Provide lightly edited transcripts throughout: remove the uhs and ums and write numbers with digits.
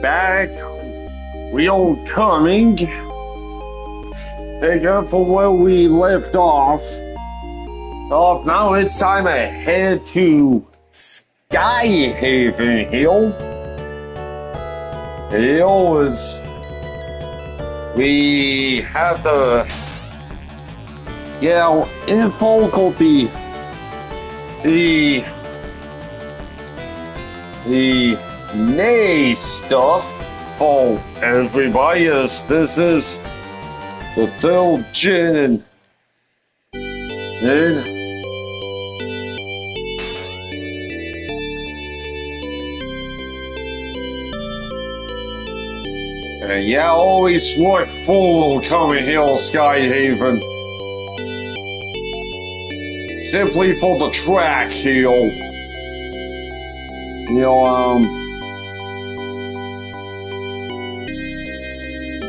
back. We are coming. Pick up from where we left off. Now it's time to head to Skyhaven Hill. Hill is... We have to... info the Nay stuff for everybody. Yes, this is the third gen and always look forward to coming here on Skyhaven. Simply for the track here.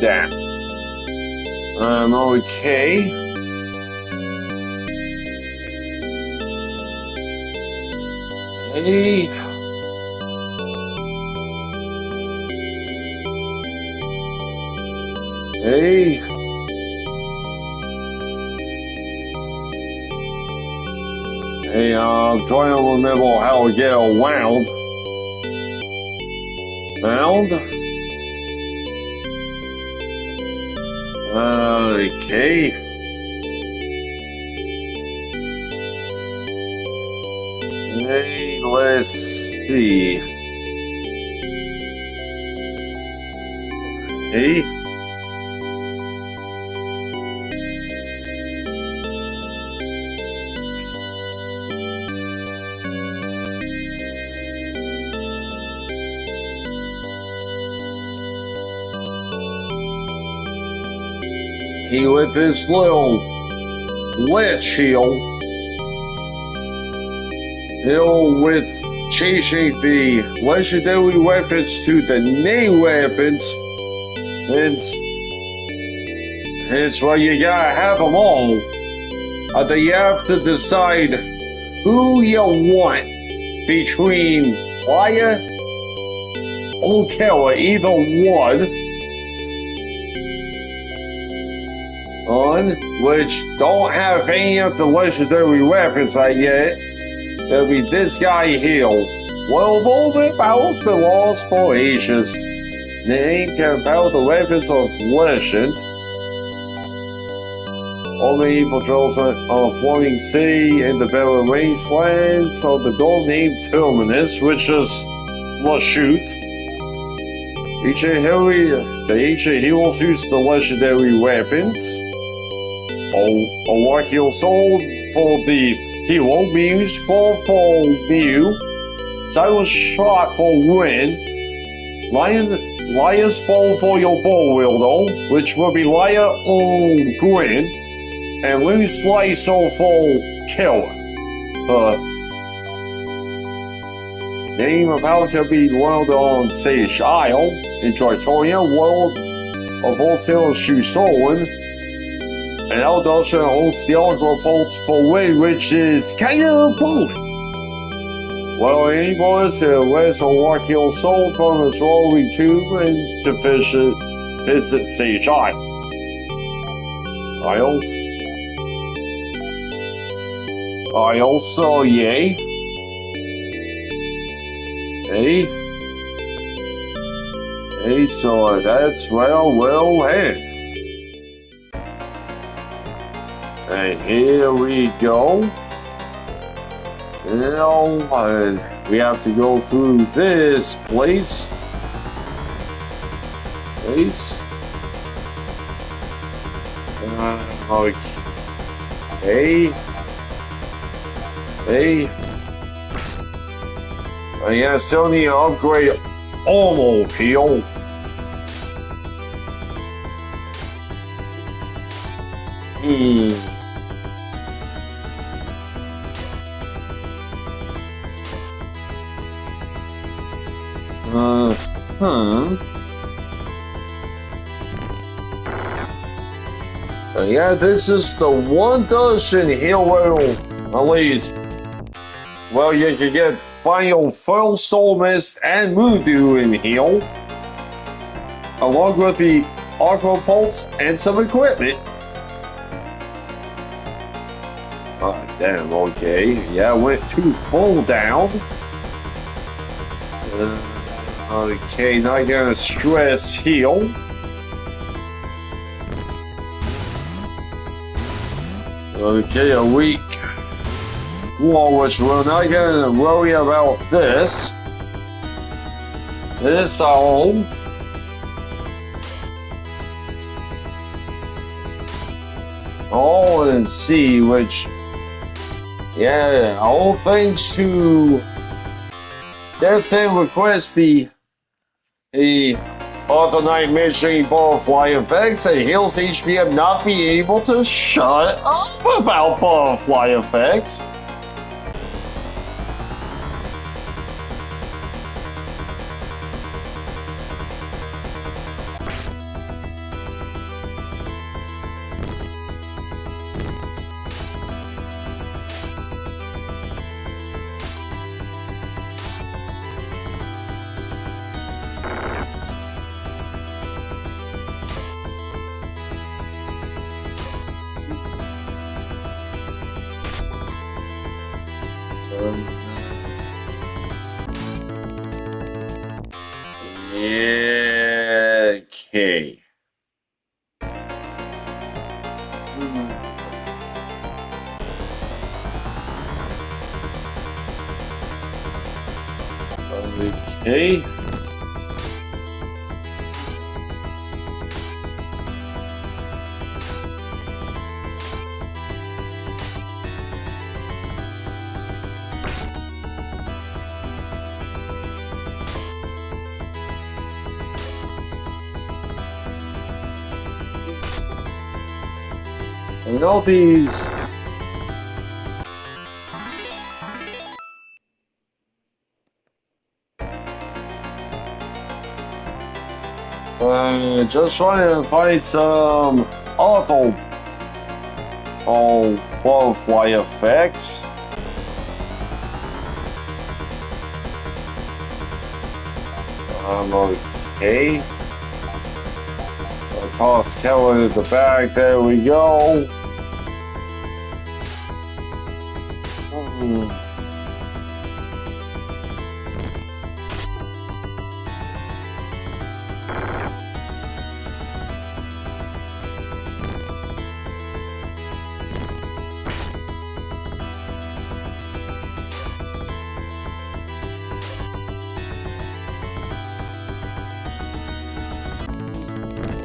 Damn. Okay. Hey. Hey. Hey, I'm trying to remember how to get around. Found? Okay. Hey, let's see. Hey. He with his little lich heal with changing the legendary weapons to the name weapons, and it's why you gotta have them all. Then you have to decide who you want between Liar or Killer, either one. Which don't have any of the legendary weapons yet. There'll be this guy here. Well, movement battles been lost for ages. They ain't can battle the weapons of legend. Only patrols on Floating City in the barren wastelands of the door named Terminus, which is Lashute. The ancient heroes use the legendary weapons. Or what he'll sold for the hero means for Mew. Silent shot for win. Liar's ball for your ball wielder, which will be Liar or Grin. And Loose Slice for Killer. Name of how can be wielded on Sage Isle. In Dritoria, world of all sailors shoe Solon. And Eldosha holds the Allegro Pulse for win, which is kind of important. Well, any bonus where's a walk he'll sold from his rolling tube and to visit Sage Isle. I also, yay. Hey, so that's well, hey. And here we go. We have to go through this place. Okay. I still need to upgrade Armor Peel. This is the one dungeon here where, at least, well, you can get Final Soul Mist and Moondew in here. along with the Aqua Pulse and some equipment. Damn, okay. Yeah, went too full down. Okay, now you're gonna stress heal. Okay, a weak Walrus. We're not gonna worry about this. This all. All in C, which, yeah, all thanks to their thing request the Autonight Mission Butterfly effects and heals HPM not be able to shut up about butterfly effects. Yeah, okay. Okay. And all these just trying to find some auto butterfly effects. Okay. I'll toss Kellen at the back. There we go.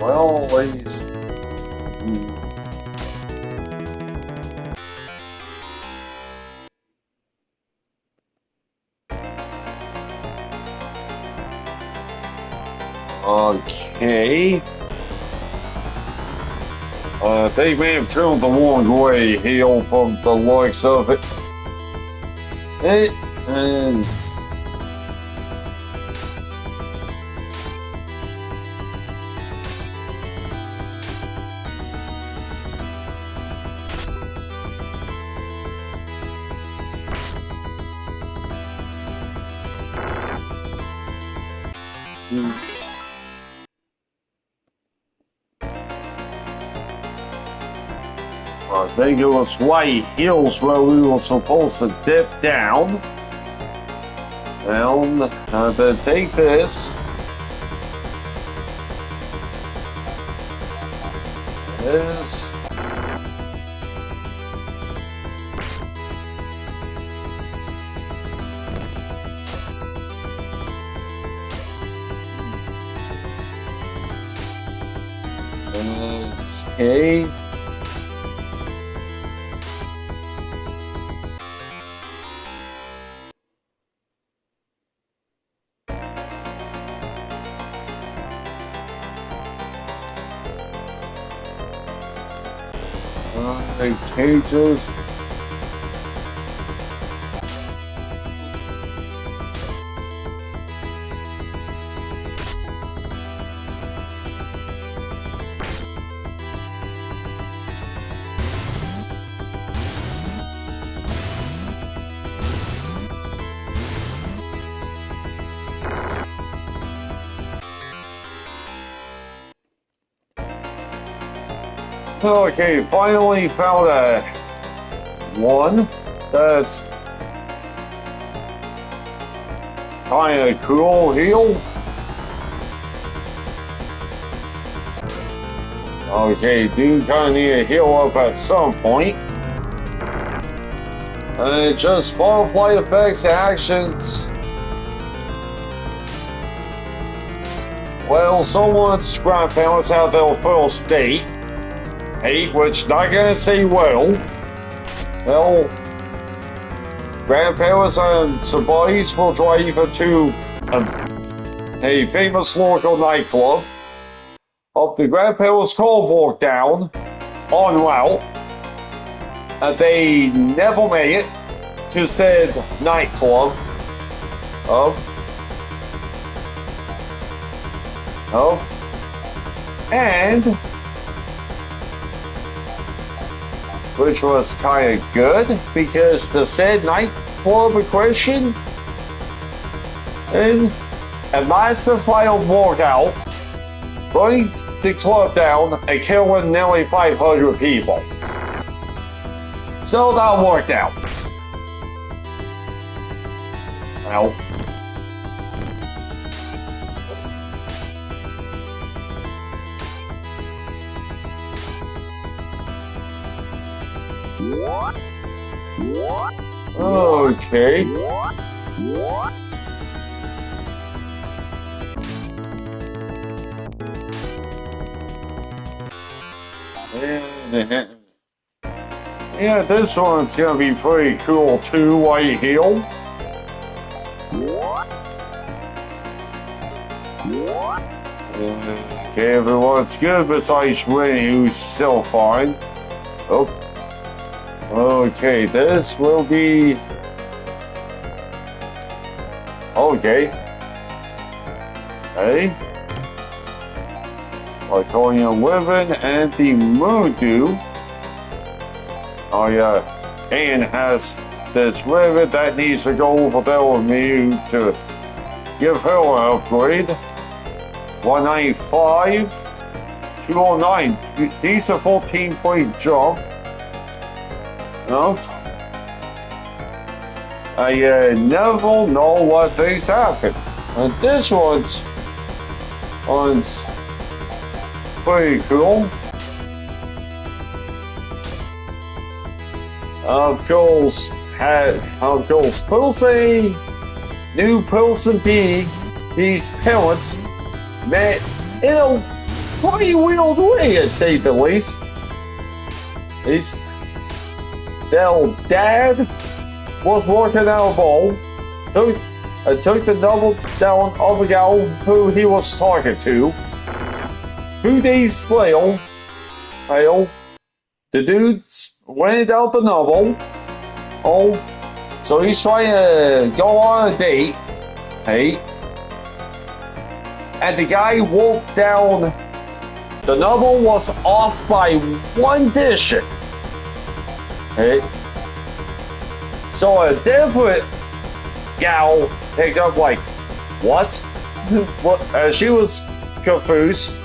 Well, ladies. Okay. They may have turned the wrong way, Hale, from the likes of it. And I think it was White Hills where we were supposed to dip down. And then take this. This. Okay. Cages. Okay, finally found a one that's kind of cool here. Okay, do kind of need to heal up at some point. And just Firefly effects actions. Well, someone's grandparents have their first state. Hey, which not gonna say well. Well, grandparents and somebody's will drive you to a famous local nightclub. Of the grandparents' car broke down en route, and they never made it to said nightclub. And which was kind of good because the said nightclub in question in a massive final walkout, burning the club down and killing nearly 500 people. So that worked out. Well. Okay. Yeah, this one's gonna be pretty cool too, right here. Okay, everyone's good besides Winnie, who's still fine. Oh. Okay, this will be... Okay. Hey. Lyconian Wyvern and the Moondew. Oh yeah, Anne has this rivet that needs to go over there with me to give her an upgrade. 195, 209. These are 14-point jump. No? I never know what things happen. And this one's pretty cool. Of course, Pilsy, new Pilsen B, these parents met in a pretty weird way, to say the least. Their dad was working at a bar, took the double down of a gal who he was talking to. 2 days later, the dude went out the novel. Oh, so he's trying to go on a date. Hey. And the guy walked down. The novel was off by 1 dish. Hey. So a different gal picked up like, what? What? She was confused.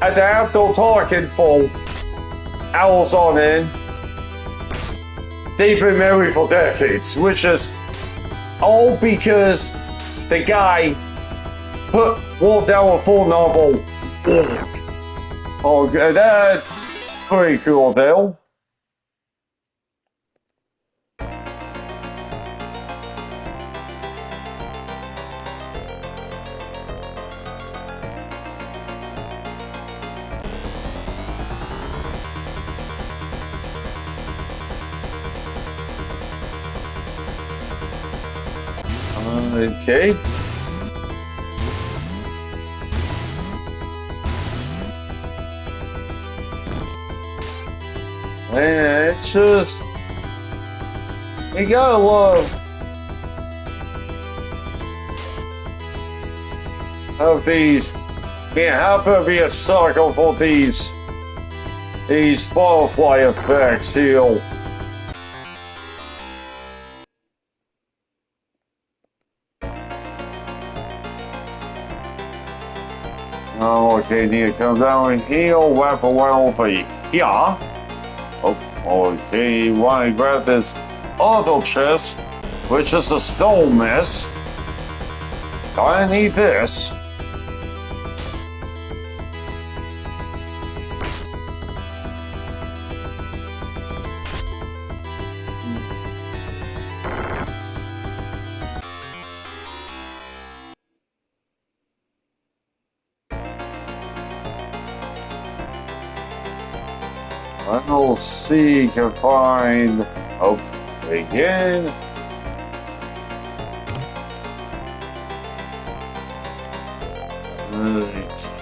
And after talking for hours on end, they've been married for decades, which is all because the guy walked down a full novel. Oh, that's pretty cool, though. Okay. Man, it's just... You gotta love... of these... Man, how could be a sucker for these Firefly effects here? Okay, need to come down here, wrap around over here. Oh, okay, want to grab this other chest, which is a stone mess. I need this. I'll see if I can find. Oh, again.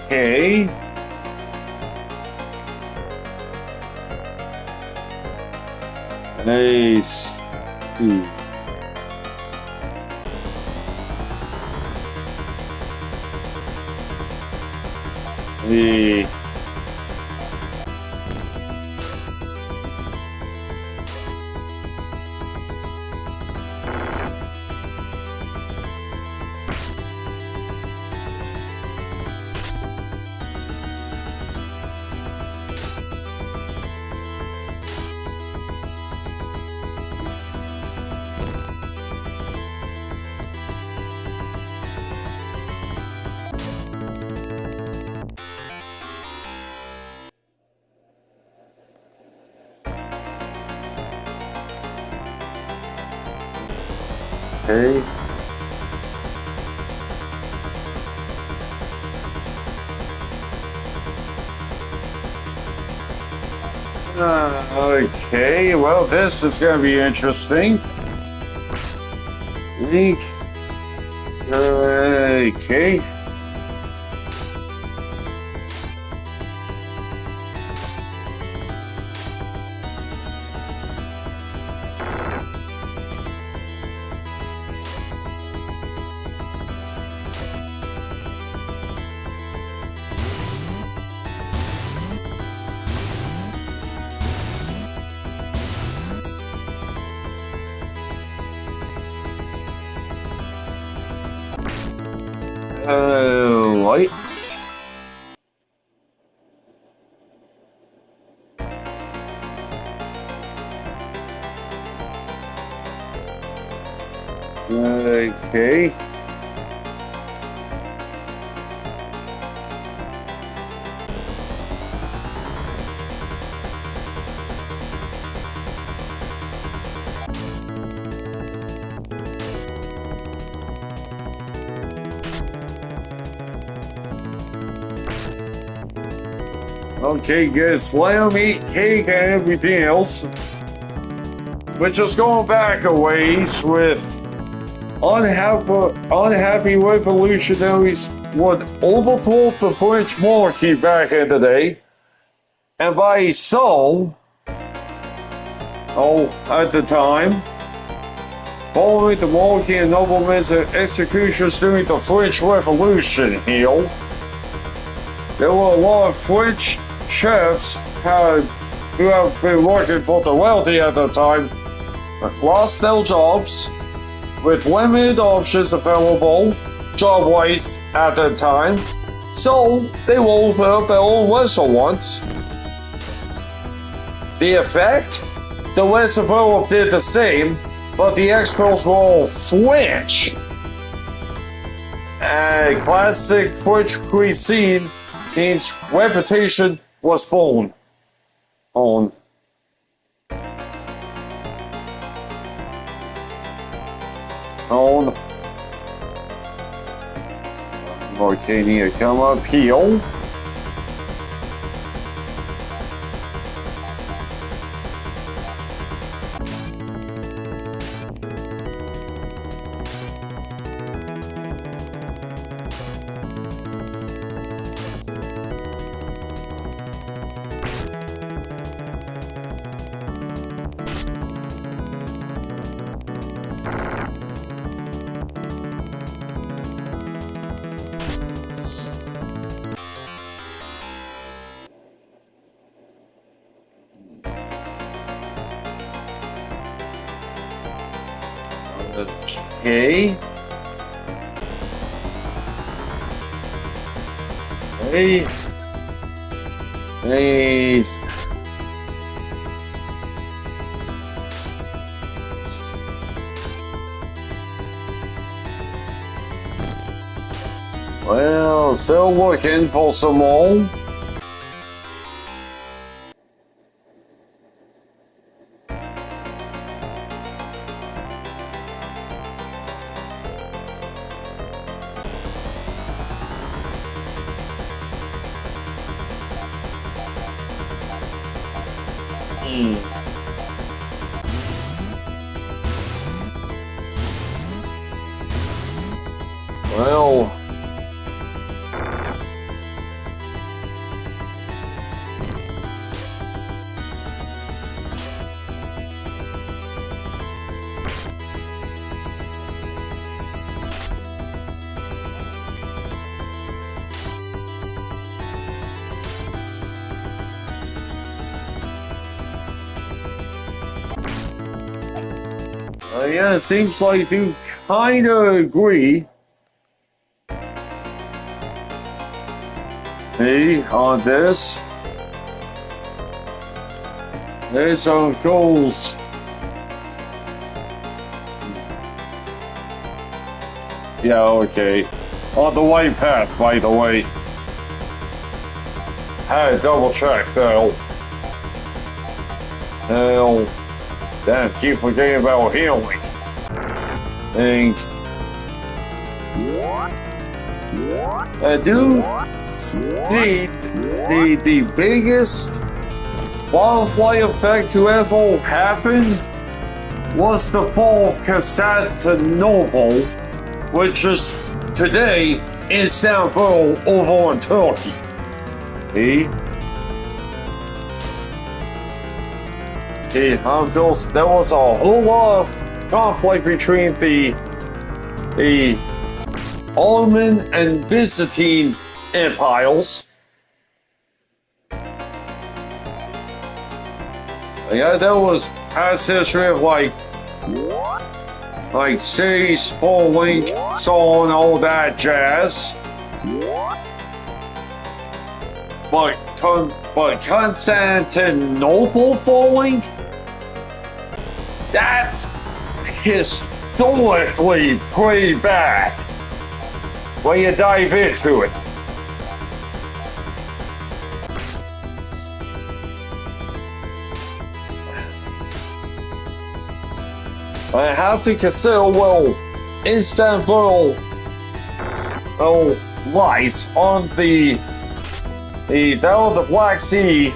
Okay. Nice. The okay. Okay, well, this is going to be interesting. Link. Okay. Light. Okay. Okay, good. Slam, eat cake, and everything else. We're just going back a ways with unhappy revolutionaries would overthrow the French monarchy back in the day. And by so, at the time, following the monarchy and noblemen's executions during the French Revolution here, there were a lot of French chefs who have been working for the wealthy at the time, lost their jobs, with limited options available job-wise at the time, so they will open up their own restaurants. The effect? The West of Europe did the same, but the exports were all French. And classic French cuisine means reputation was born on. Martini, come up here. Okay. Hey. Please. Well, still looking for some more. Well, yeah, it seems like you kind of agree. Hey, on this. There's some goals. Yeah, okay. On the right path, by the way. Had to double check though. Hell, damn, keep forgetting about healing. Thanks. Dude, the biggest butterfly effect to ever happen was the fall of Constantinople, which is today in Istanbul over in Turkey. There was a whole lot of conflict between the Ottoman and Byzantine empires. Yeah, there was past history of like cities falling, so on, all that jazz. But Constantinople falling? That's historically pretty bad when you dive into it. I have to consider, well, Istanbul, lies on the down the Black Sea,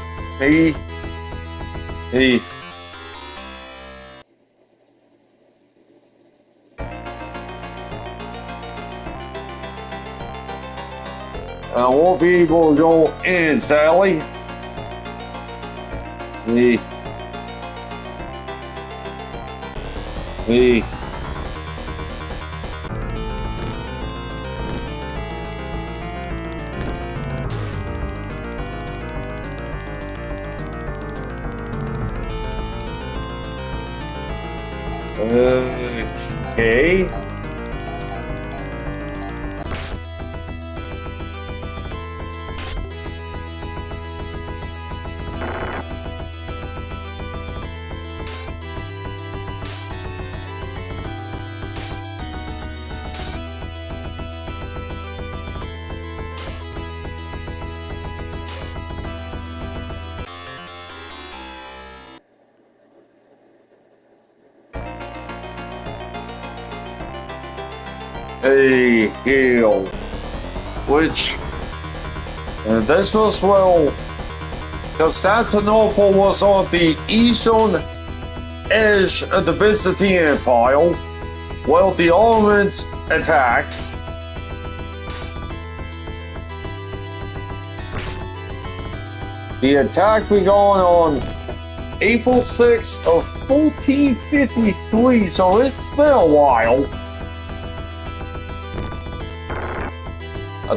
I won't be able to go in, Sally. Okay. A hill, which this was, well, Constantinople was on the eastern edge of the Byzantine Empire, while the Ottomans attacked. The attack began on April 6th of 1453, so it's been a while.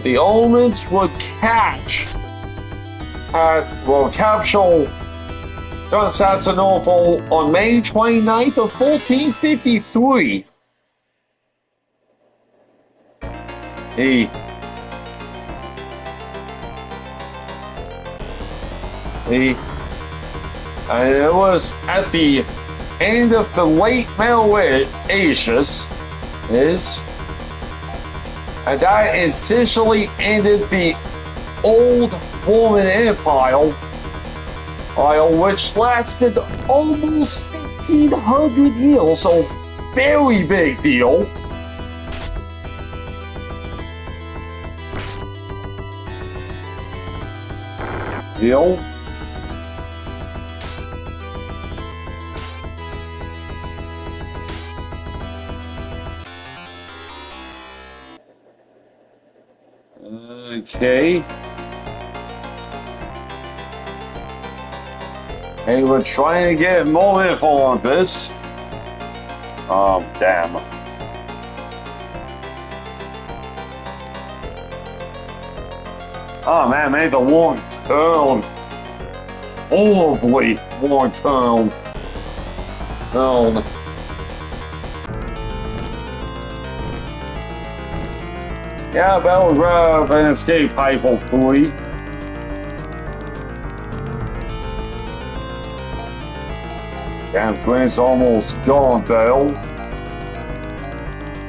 The Ottomans would capture Constantinople on May 29th of 1453. The, and it was at the end of the late Middle Ages, and that essentially ended the Old Roman Empire, which lasted almost 1,500 years, so very big deal. Deal. Okay. Hey, we're trying to get more info on this. Damn. Oh man, made the wrong turn. Horribly wrong turn. Yeah, that'll grab an escape pipe, hopefully. Damn, Grant's almost gone, though.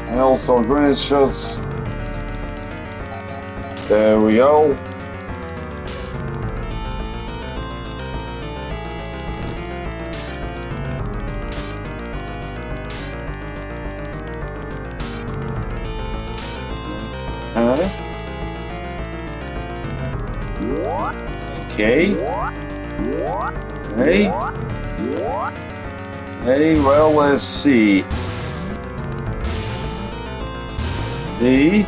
And also, Grant's just... There we go. Okay. Hey. Hey, well, let's see. D.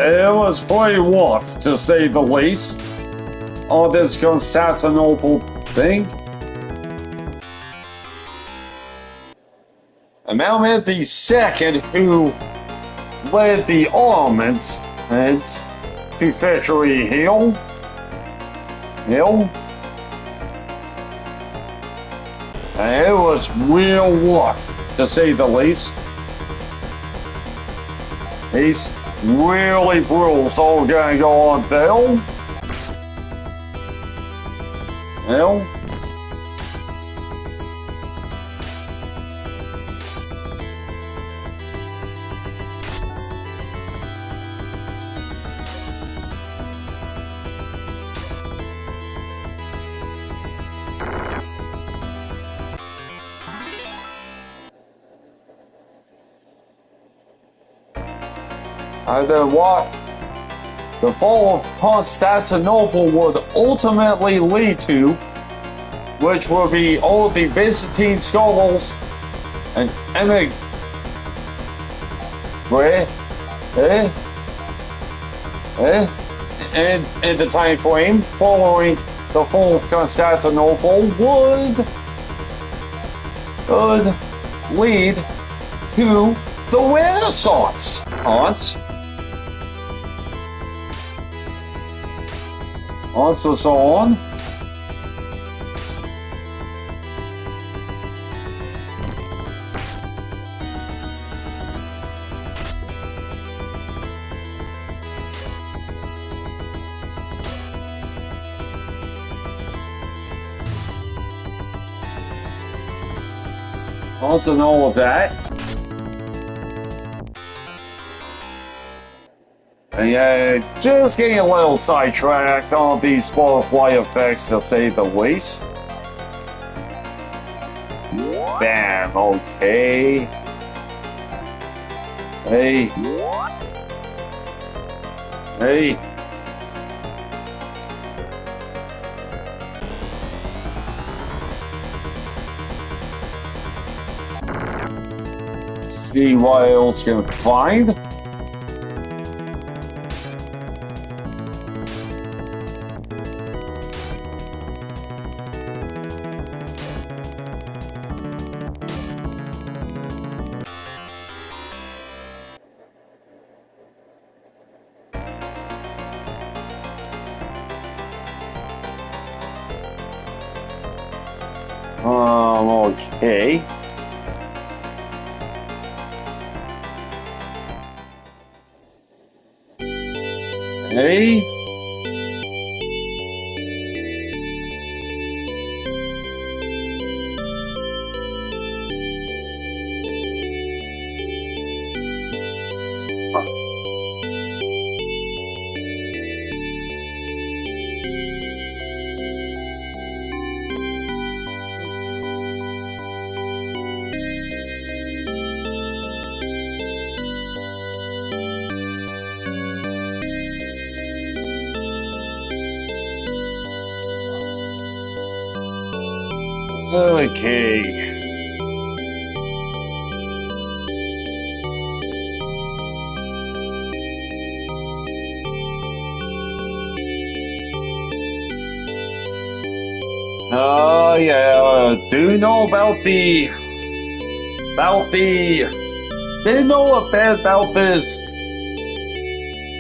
It was pretty rough, to say the least. All this Constantinople thing. And Mehmed II, who led the armaments to Fetchery Hill. And it was real rough, to say the least. These really brutal, so we're gonna go on Bill. And then what the fall of Constantinople would ultimately lead to, which will be all the Byzantine scholars and in the time frame following the fall of Constantinople would lead to the Renaissance. So on. Also know of that. And yeah, just getting a little sidetracked on these butterfly effects, to say the least. Bam, okay. Hey. See what else can find. Okay. Hey. Okay. Yeah. Do you know didn't know about this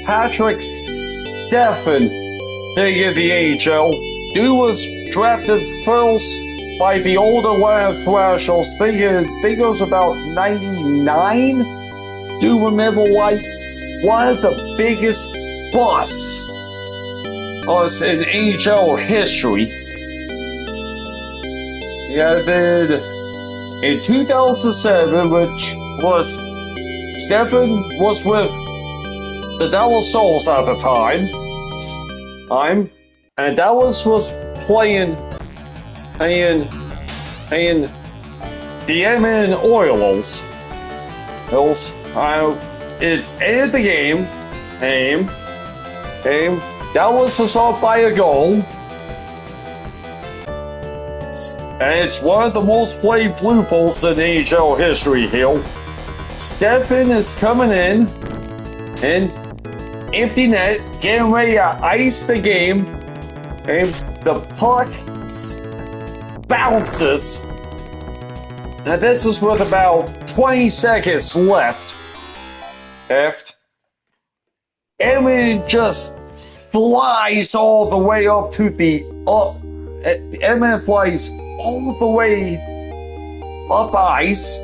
Patrick Stephen thing in the AHL? Dude was drafted first by the older Atlanta Thrashers. Think it was about 99. Do you remember why one of the biggest busts in AHL history? Yeah, in 2007, which was Stephen was with the Dallas Stars at the time. And Dallas was playing the Edmonton Oilers. It's ended the game. Dallas was off by a goal. And it's one of the most played blue posts in AHL history here. Stephen is coming in and empty net, getting ready to ice the game. And the puck bounces. And this is with about 20 seconds left. Edmonton just flies all the way up to the up. Edmonton flies all the way up ice,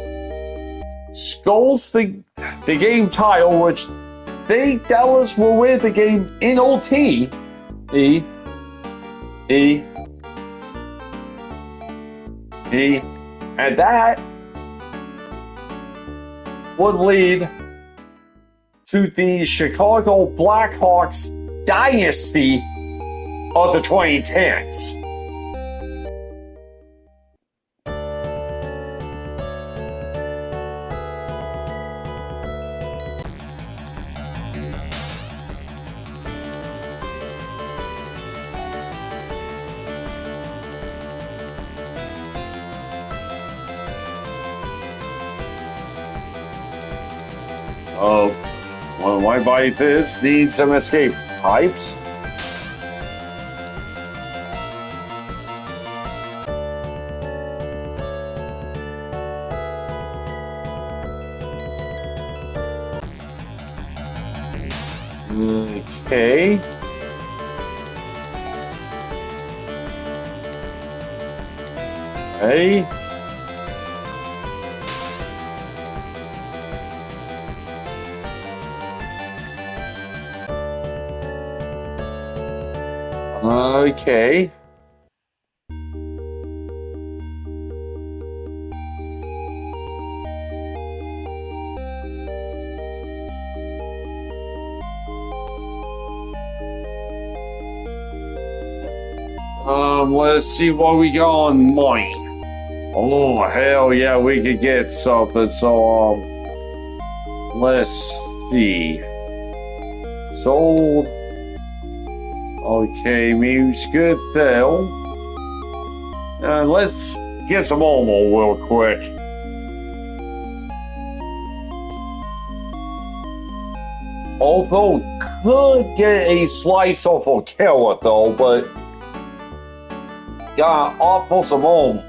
scores the game title, which Dallas will win the game in OT. And that would lead to the Chicago Blackhawks dynasty of the 2010s. My bike this needs some escape pipes. Okay. Hey. Okay. Let's see what we got on money. Oh, hell yeah, we could get something. So, let's see. Sold. Okay, Muse, good though. Let's get some Omo real quick. Although, could get a slice off of Kara though, but gotta opt for some Omo.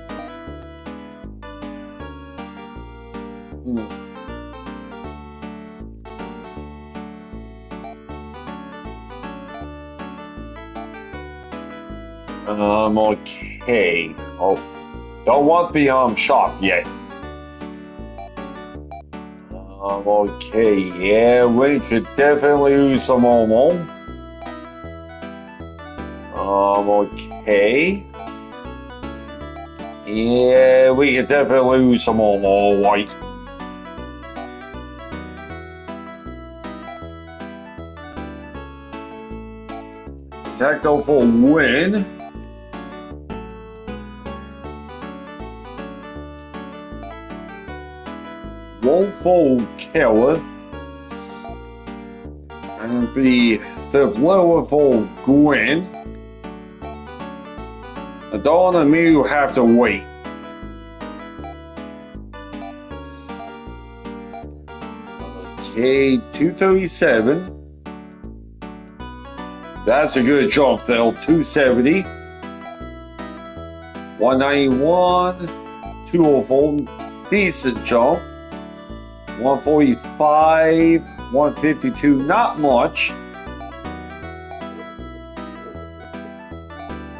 Okay. Oh, Don't want the shop yet. Okay, yeah, we could definitely use some more. Okay. Yeah, we could definitely use some more white. Tactile for win. Woeful killer. And the blower for Gwen. Dawn and me will have to wait. Okay, 237. That's a good jump though, 270. 191. 204. Decent jump. 145. 152. Not much.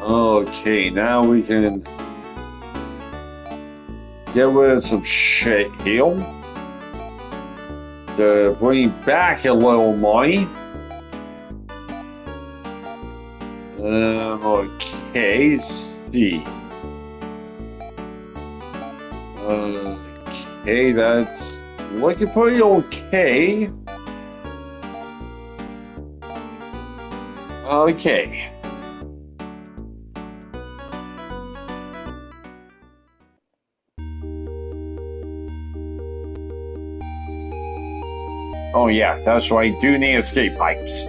Okay, now we can get rid of some shit here to bring back a little money. Okay, see. Okay, that's looking pretty okay. Okay. Oh yeah, that's right, do need escape pipes.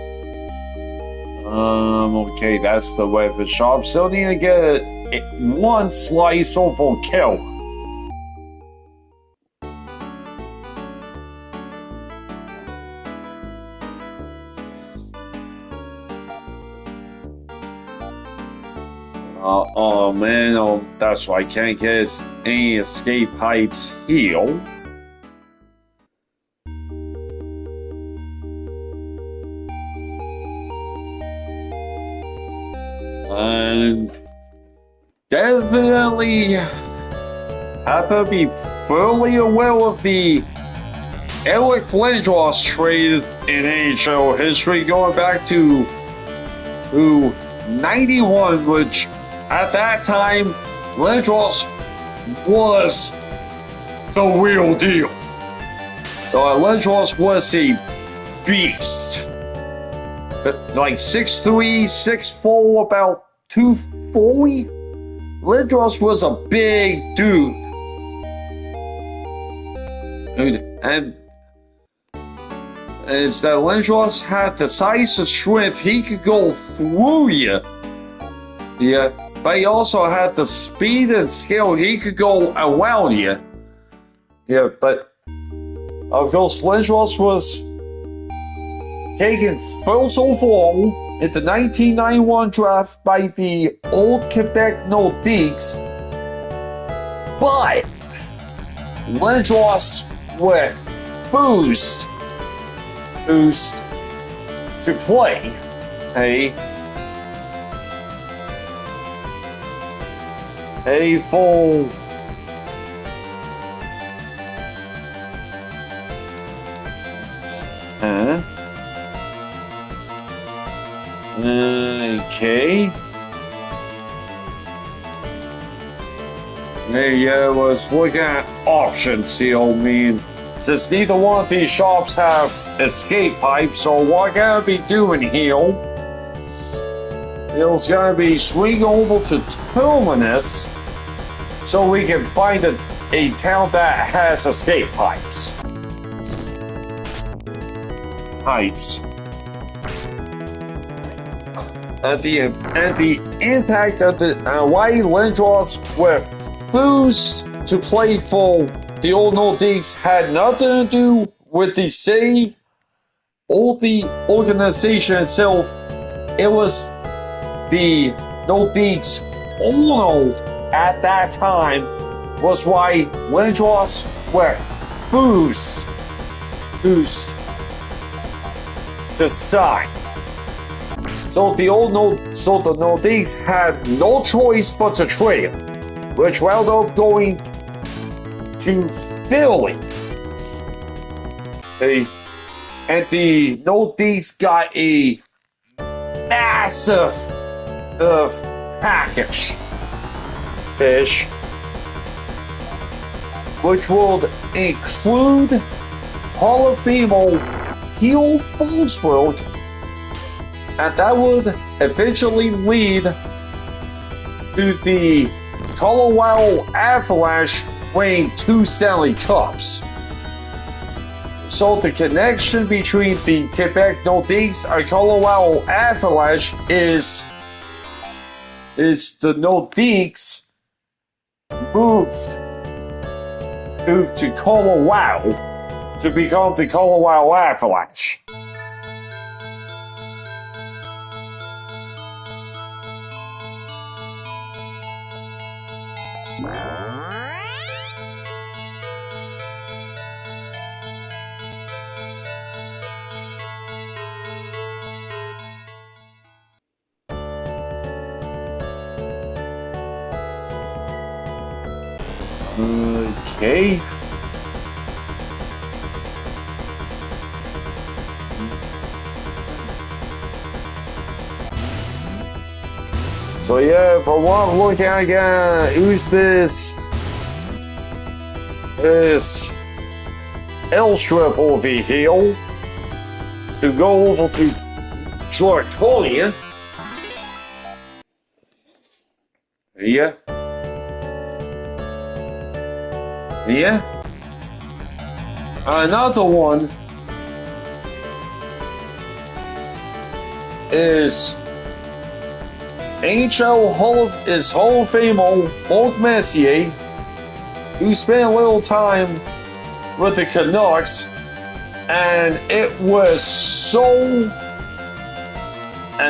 Okay, that's the weapon shop. Still need to get one slice off for kill. Oh man, oh, that's why I can't get any escape pipes here. And definitely have to be fully aware of the Eric Lindros trade in NHL history going back to 91, which at that time Lindros was the real deal. Lindros was a beast. Like 6'3", 6'4", about 240. Lindros was a big dude. And it's that Lindros had the size and strength, he could go through you. Yeah, but he also had the speed and skill, he could go around you. Yeah, but of course Lindros was taken first overall in the 1991 draft by the Old Quebec Nordiques, but Lindros went boost to play a full okay. I was looking at options here, I mean, since neither one of these shops have escape pipes, so what I'm gonna be doing here is gonna be swinging over to Terminus so we can find a town that has escape pipes. And the impact of the why Lindros were refused to play for the Old Nordiques had nothing to do with the city or the organization itself. It was the Nordiques owner at that time was why Lindros were refused to sign. So the Nordiques had no choice but to trade. which wound up going to Philly. And the Northeast got a massive package fish, which would include Hall of Famer Theo Forsberg, and that would eventually lead to the Colorado Avalanche winning 2 Stanley Cups. So the connection between the Quebec Nordiques and Colorado Avalanche is the Nordiques moved to Colorado to become the Colorado Avalanche. Okay. So yeah, for what I'm looking at again, who's this? This L-strip over here. To go over to Georgia. Yeah. Yeah. Another one is Hall of Famer Mark Messier, who spent a little time with the Canucks, and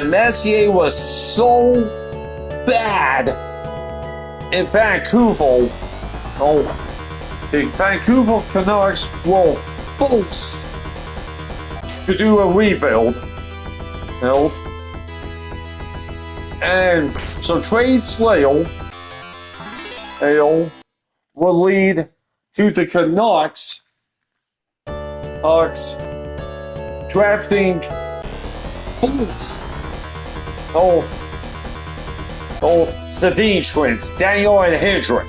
Messier was so bad in Vancouver. The Vancouver Canucks were forced to do a rebuild. And so Trade Slayer will lead to the Canucks drafting both Sedin twins, Daniel and Hendrik.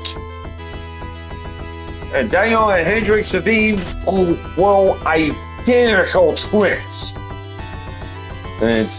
And Daniel and Hendrik Sedin were identical twins. And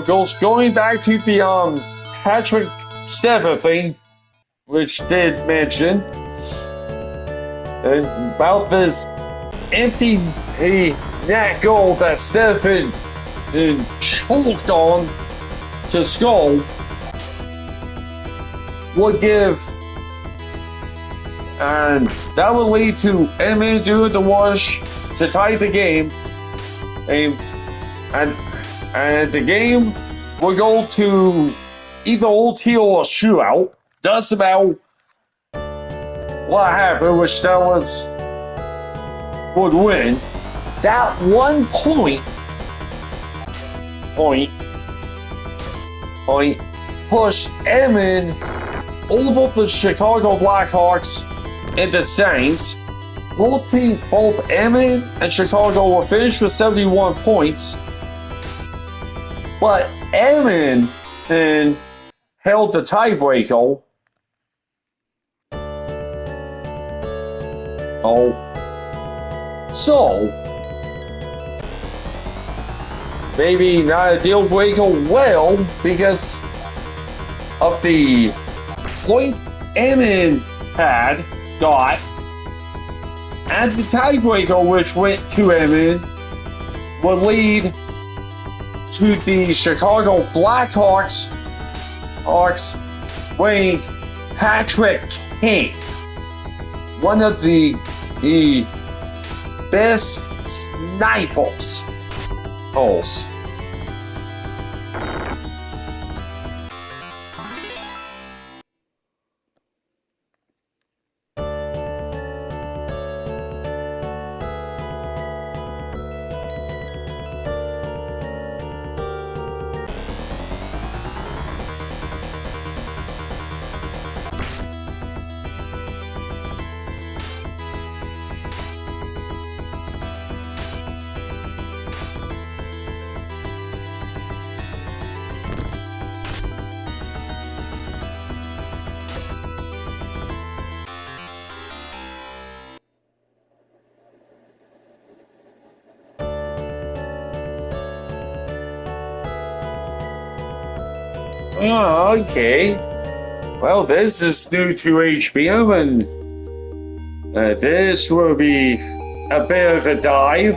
just going back to the Patrick Stefan thing, which did mention about this empty net goal that Stefan choked on to Skull, would give, and that would lead to Edmonton doing the wash to tie the game, and the game will go to either OT or a shootout. That's about what happened, which Stellars would win. That 1 point pushed Edmonton over the Chicago Blackhawks and the Saints. Both Edmonton and Chicago were finished with 71 points. But Edmonton held the tiebreaker. So maybe not a deal breaker. Well, because of the point Edmonton got, and the tiebreaker which went to Edmonton would lead to the Chicago Blackhawks winning Patrick Kane, one of the best snipers. Oh, okay. Well, this is new to HBO, and this will be a bit of a dive.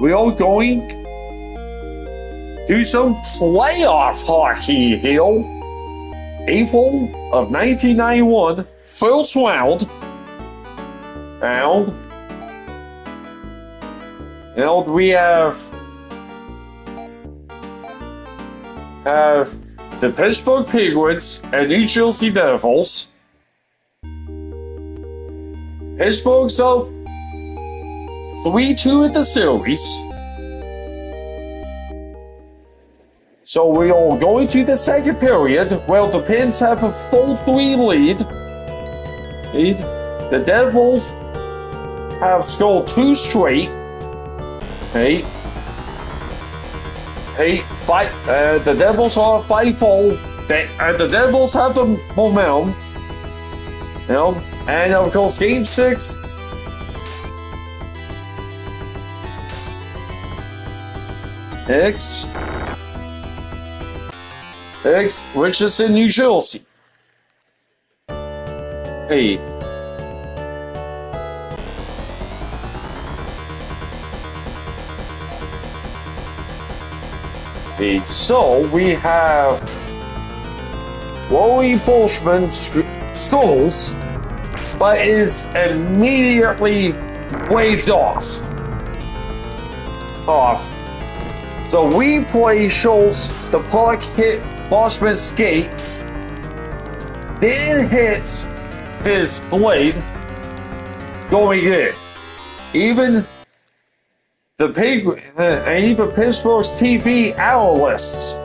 We are going to some playoff hockey here. April of 1991, first round. And we have the Pittsburgh Penguins and New Jersey Devils. Pittsburgh's up 3-2 in the series. So we are going to the second period. Well, the Pens have a 4-3 lead. The Devils have scored 2 straight. The Devils are 5-4. The Devils have the momentum. And of course, Game 6. Which is in New Jersey. So we have Rory Bolshman scores, but is immediately waved off. The replay shows the puck hit Bolshman's skate, then hits his blade, going in. Even Pittsburgh's TV analysts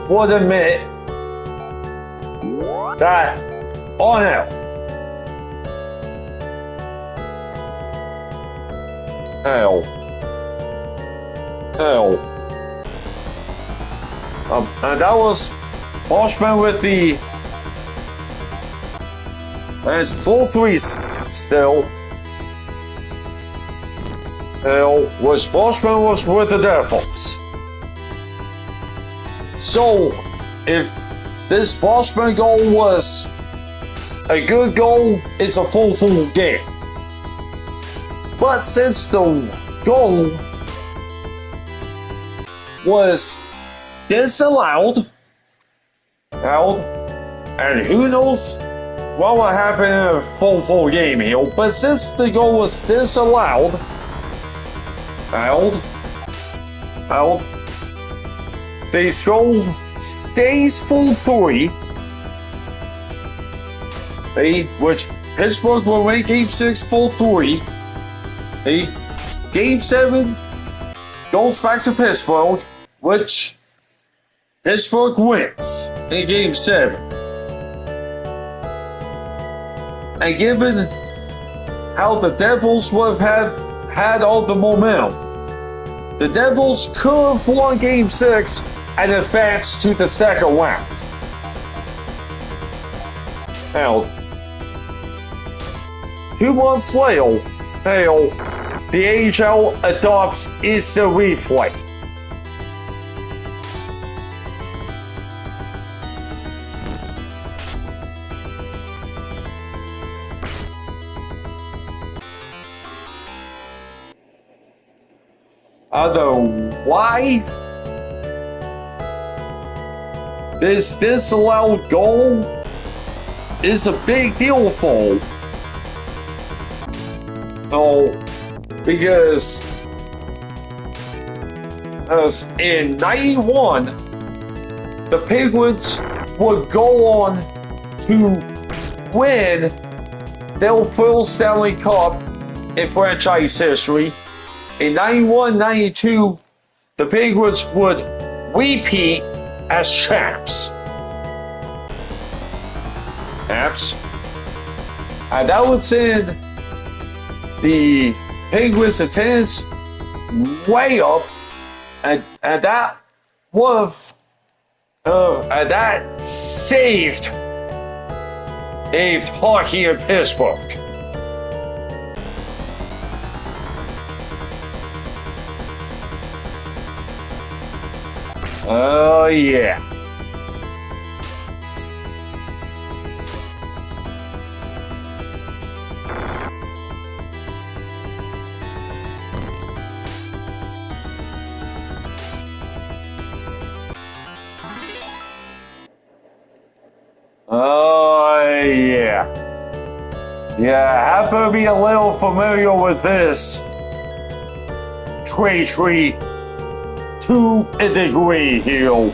would admit that on out. And that was Bolshman with the. And it's 4-3 still. Was Bolshman was with the Devils. So, if this Bolshman goal was a good goal, it's a full game. But since the goal was disallowed, and who knows what will happen in a full game here, but since the goal was disallowed, the score stays 4-3, which Pittsburgh will win Game 6 4-3. Game 7 goes back to Pittsburgh, which Pittsburgh wins in Game 7. And given how the Devils would have had all the momentum, the Devils could have won Game 6 and advanced to the second round. Now, 2 months later, the AHL adopts instant replay. I don't know why this disallowed goal is a big deal for them. No, because in 91, the Penguins would go on to win their first Stanley Cup in franchise history. In 91-92, the Penguins would repeat as champs. And that was in the Penguins' attendance way up, and that was and that saved hockey in Pittsburgh. Oh yeah. Oh yeah. Yeah, I happen to be a little familiar with this tree to a degree here.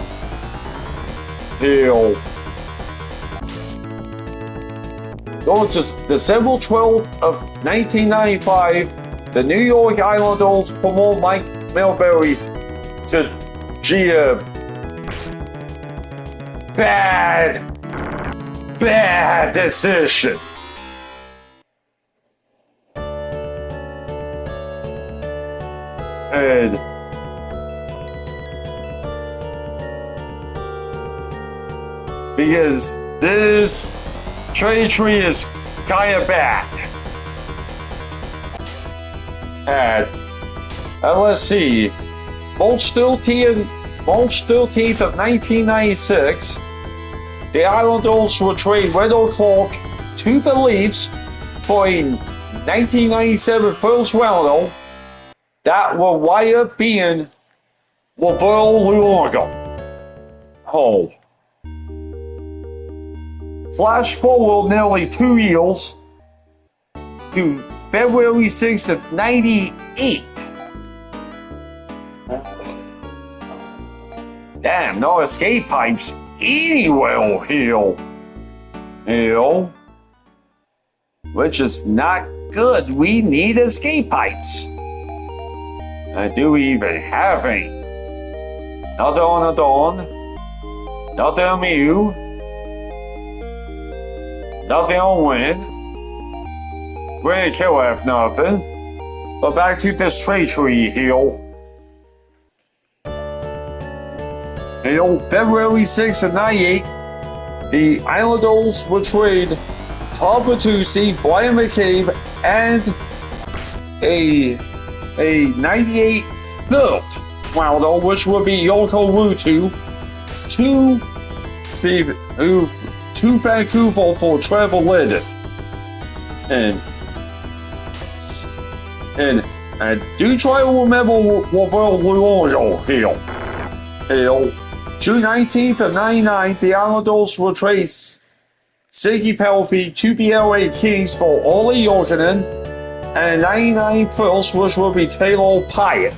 Going to December 12th of 1995, the New York Islanders promote Mike Milbury to GM. Bad decision. And because this trade tree is kind of bad. And let's see, March 13th of 1996, the Islanders would trade Wendell Clark to the Leafs for a 1997 first rounder that will wind up being Roberto Luongo. Oh. Flash forward nearly 2 years to February 6th of 98. Damn, no escape pipes anywhere here. Which is not good. We need escape pipes. Do we even have any? Nothing on the dawn. Nothing on you. Nothing on wind. Really can't have nothing. But back to this trade tree here. February 6th of 98, the Islanders would trade Tom Bertuzzi, Brian McCabe, and a 98 third rounder, which would be Yoko Ruutu, to Vancouver for Trevor Linden. And I do try to remember Roberto Luongo here. June 19th of 99, the Islanders will trade Siggy Pelfrey to the LA Kings for Olli Jokinen and 99 first, which will be Taylor Pyatt.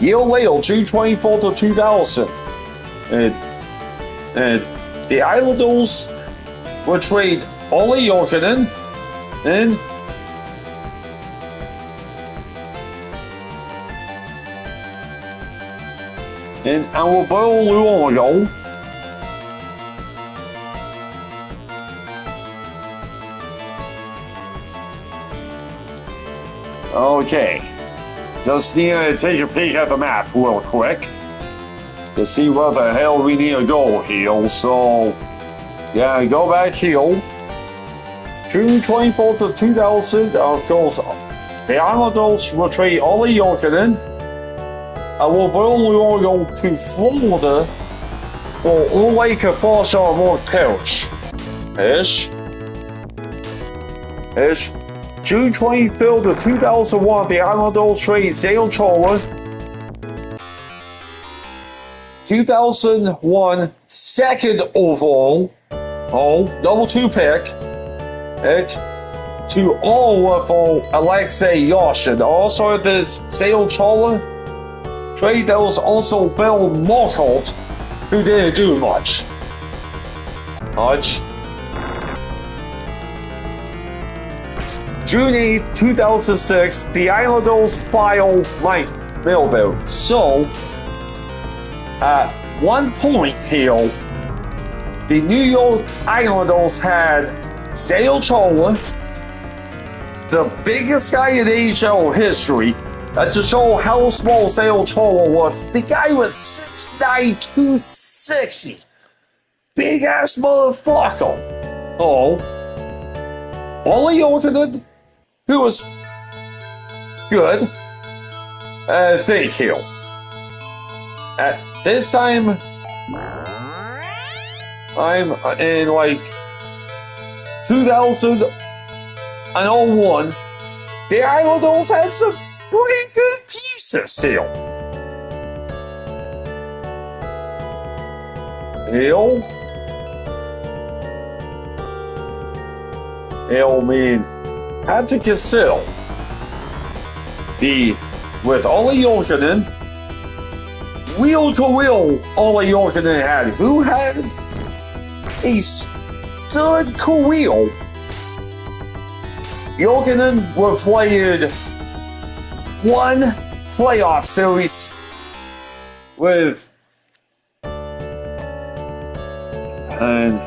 Year later, June 24th of 2000, and the Islanders will trade Olli Jokinen and Roberto Luongo. Okay, just need to take a peek at the map real quick to see where the hell we need to go here. So, yeah, go back here. June 24th of 2000, of course, the Islanders will trade Olli Jokinen and Roberto Luongo to Florida for Ulrike Forshaw and Mark Parrish. June 25th of 2001, the Islanders trade Zayo Chara. 2001 second overall, double two pick, to Ottawa for Alexei Yashin. Also, this Zayo Chara trade, that was also Bill Muckle, who didn't do much. June 8th, 2006, the Islanders file Mike Milbury. So, at one point here, the New York Islanders had Zayo Chara, the biggest guy in AHL history. To show how small Zayo Chara was, the guy was 6'9", 260. Big ass motherfucker. Olli Jokinen, who was good. Thank you. At this time, I'm in like 2001. The Islanders had some pretty good pieces here. Had to consider with Olli Jokinen, wheel to wheel, Olli Jokinen had, who had a stud career. Jokinen were played one playoff series with and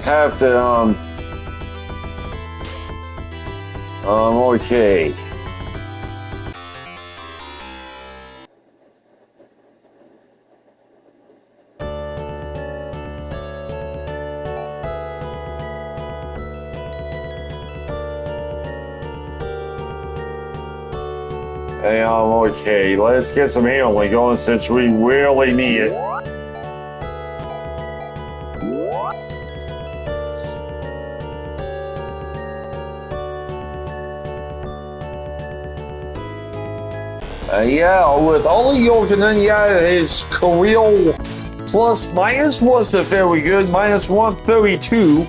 have to okay. Hey, okay. Let's get some handling going since we really need it. With Olli Jokinen, his career plus minus wasn't very good, minus 132.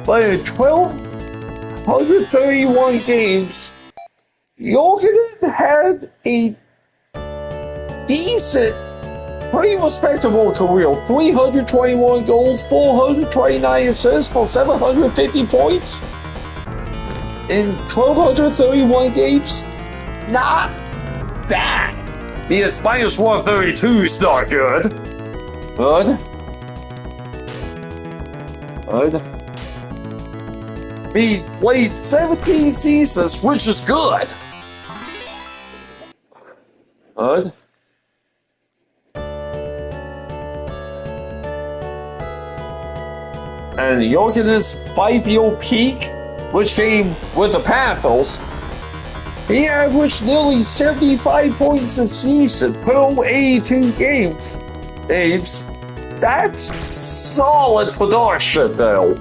But in 1,231 games, Jokinen had a decent, pretty respectable career. 321 goals, 429 assists for 750 points in 1,231 games. Not bad. Yes, minus 132 is not good. Good. He played 17 seasons, which is good. Good. And Jokinen's 5-year peak, which came with the Panthers, he averaged nearly 75 points a season per 82 games. That's solid production, though.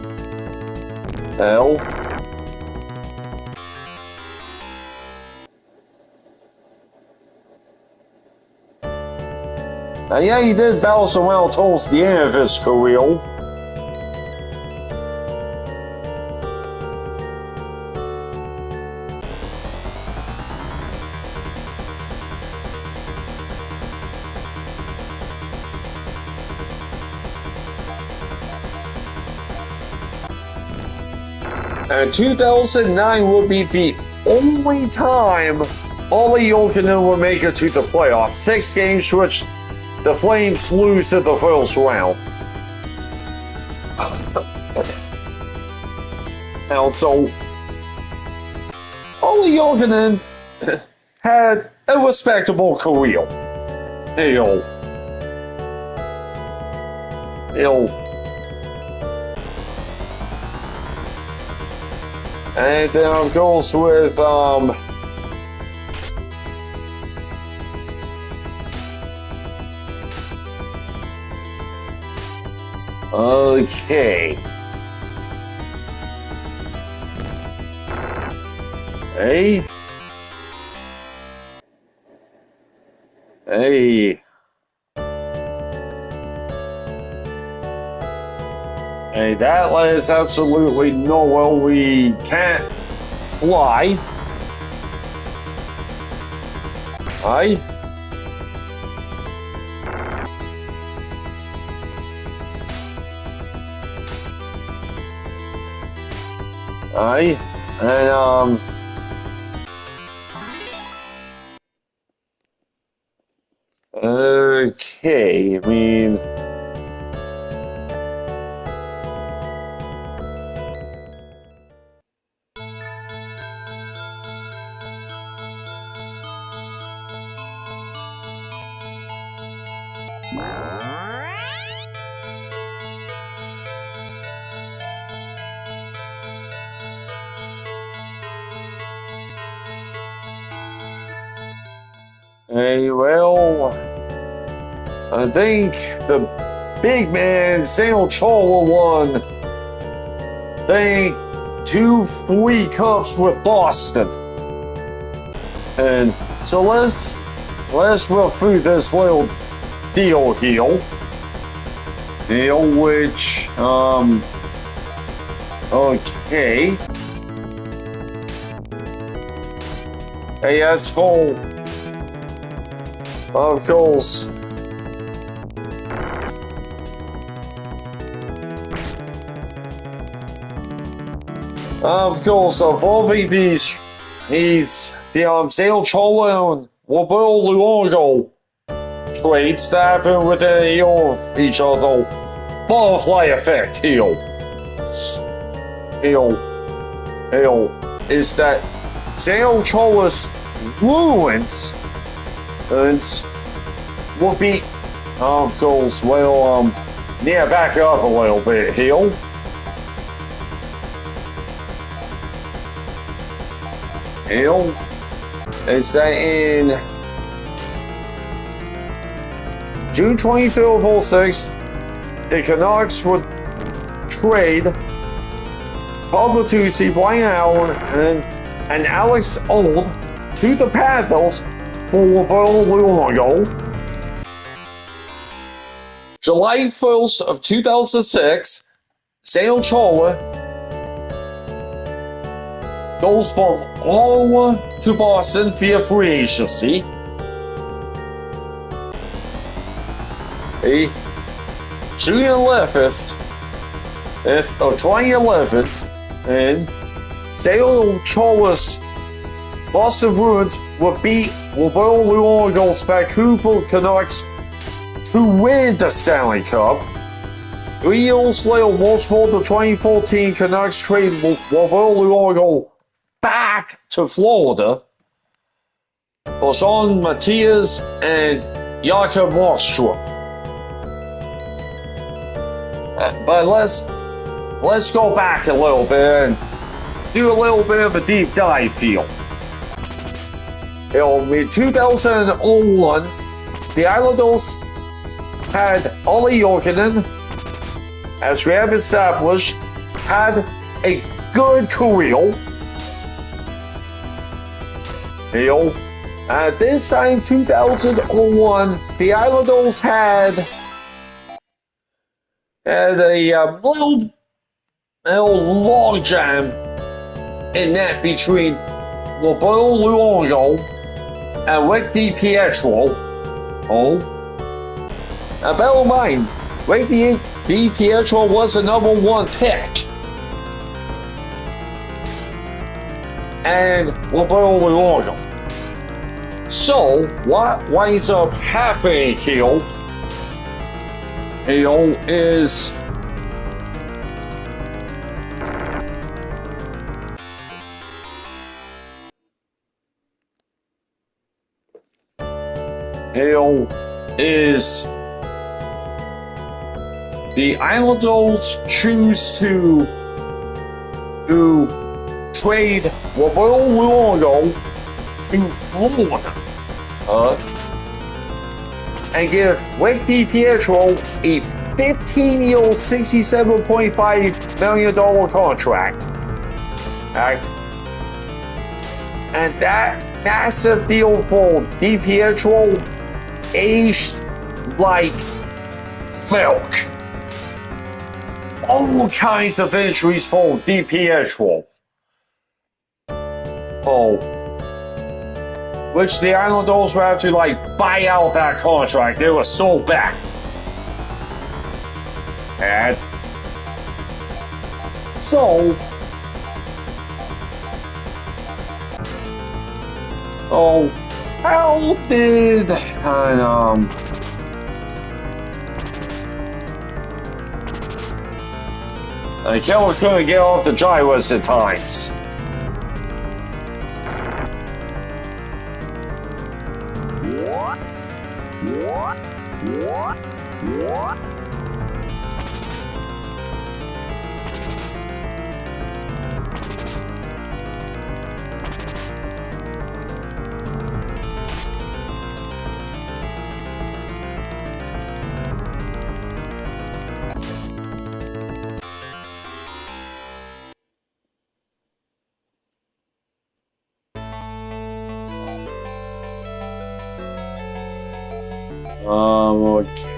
He did bounce around towards the end of his career. And 2009 will be the only time Olli Jokinen will make it to the playoffs. 6 games, which the Flames lose in the first round. And so, Olli Jokinen had a respectable career. And then of course with okay. Hey. Hey. Hey, that is absolutely nowhere we can't fly. Aye. Aye. And okay, I mean hey, well, I think the big man, Samuel Chola, won, I think, 2 free cups with Boston. And so let's go through this little deal here. Which, okay. Hey, as for, of course, of all VPs, he's the Sail Chola and Roberto Luongo trades that happen within a year of each other. Butterfly effect here. Is that Sail Chola's ruins and will be, of course, well, back up a little bit here. Is that in June 23rd of 06, the Canucks would trade Paul Bertuzzi, Brian Allen, and Alex Old to the Panthers for Roberto Luongo. July 1st of 2006, Sail Chola goes from Ottawa to Boston via free agency. June 11th of 2011, and Sail Chola's Boston Bruins would beat Roberto Luongo's Vancouver Canucks to win the Stanley Cup. 3 years later, most for the 2014 Canucks trade Roberto Luongo back to Florida for Sean Matias and Jakob Markstrom. But let's go back a little bit and do a little bit of a deep dive here. In 2001, the Islanders had Olli Jokinen, as we have established, had a good career. At this time, 2001, the Islanders had a little logjam in net between Roberto Luongo and Rick DiPietro. Now bear in mind, Rick DiPietro was the #1 pick. And Roberto Luongo. So, what winds up happening here is the Islanders choose to trade Roberto Luongo to Florida, and give Rick DiPietro a 15-year, $67.5 million contract. Right? And that massive deal for DiPietro aged like milk. All kinds of injuries for DiPietro. Which the Islanders would have to buy out that contract. They were so bad. And so how did Keller couldn't get off the drivers at times.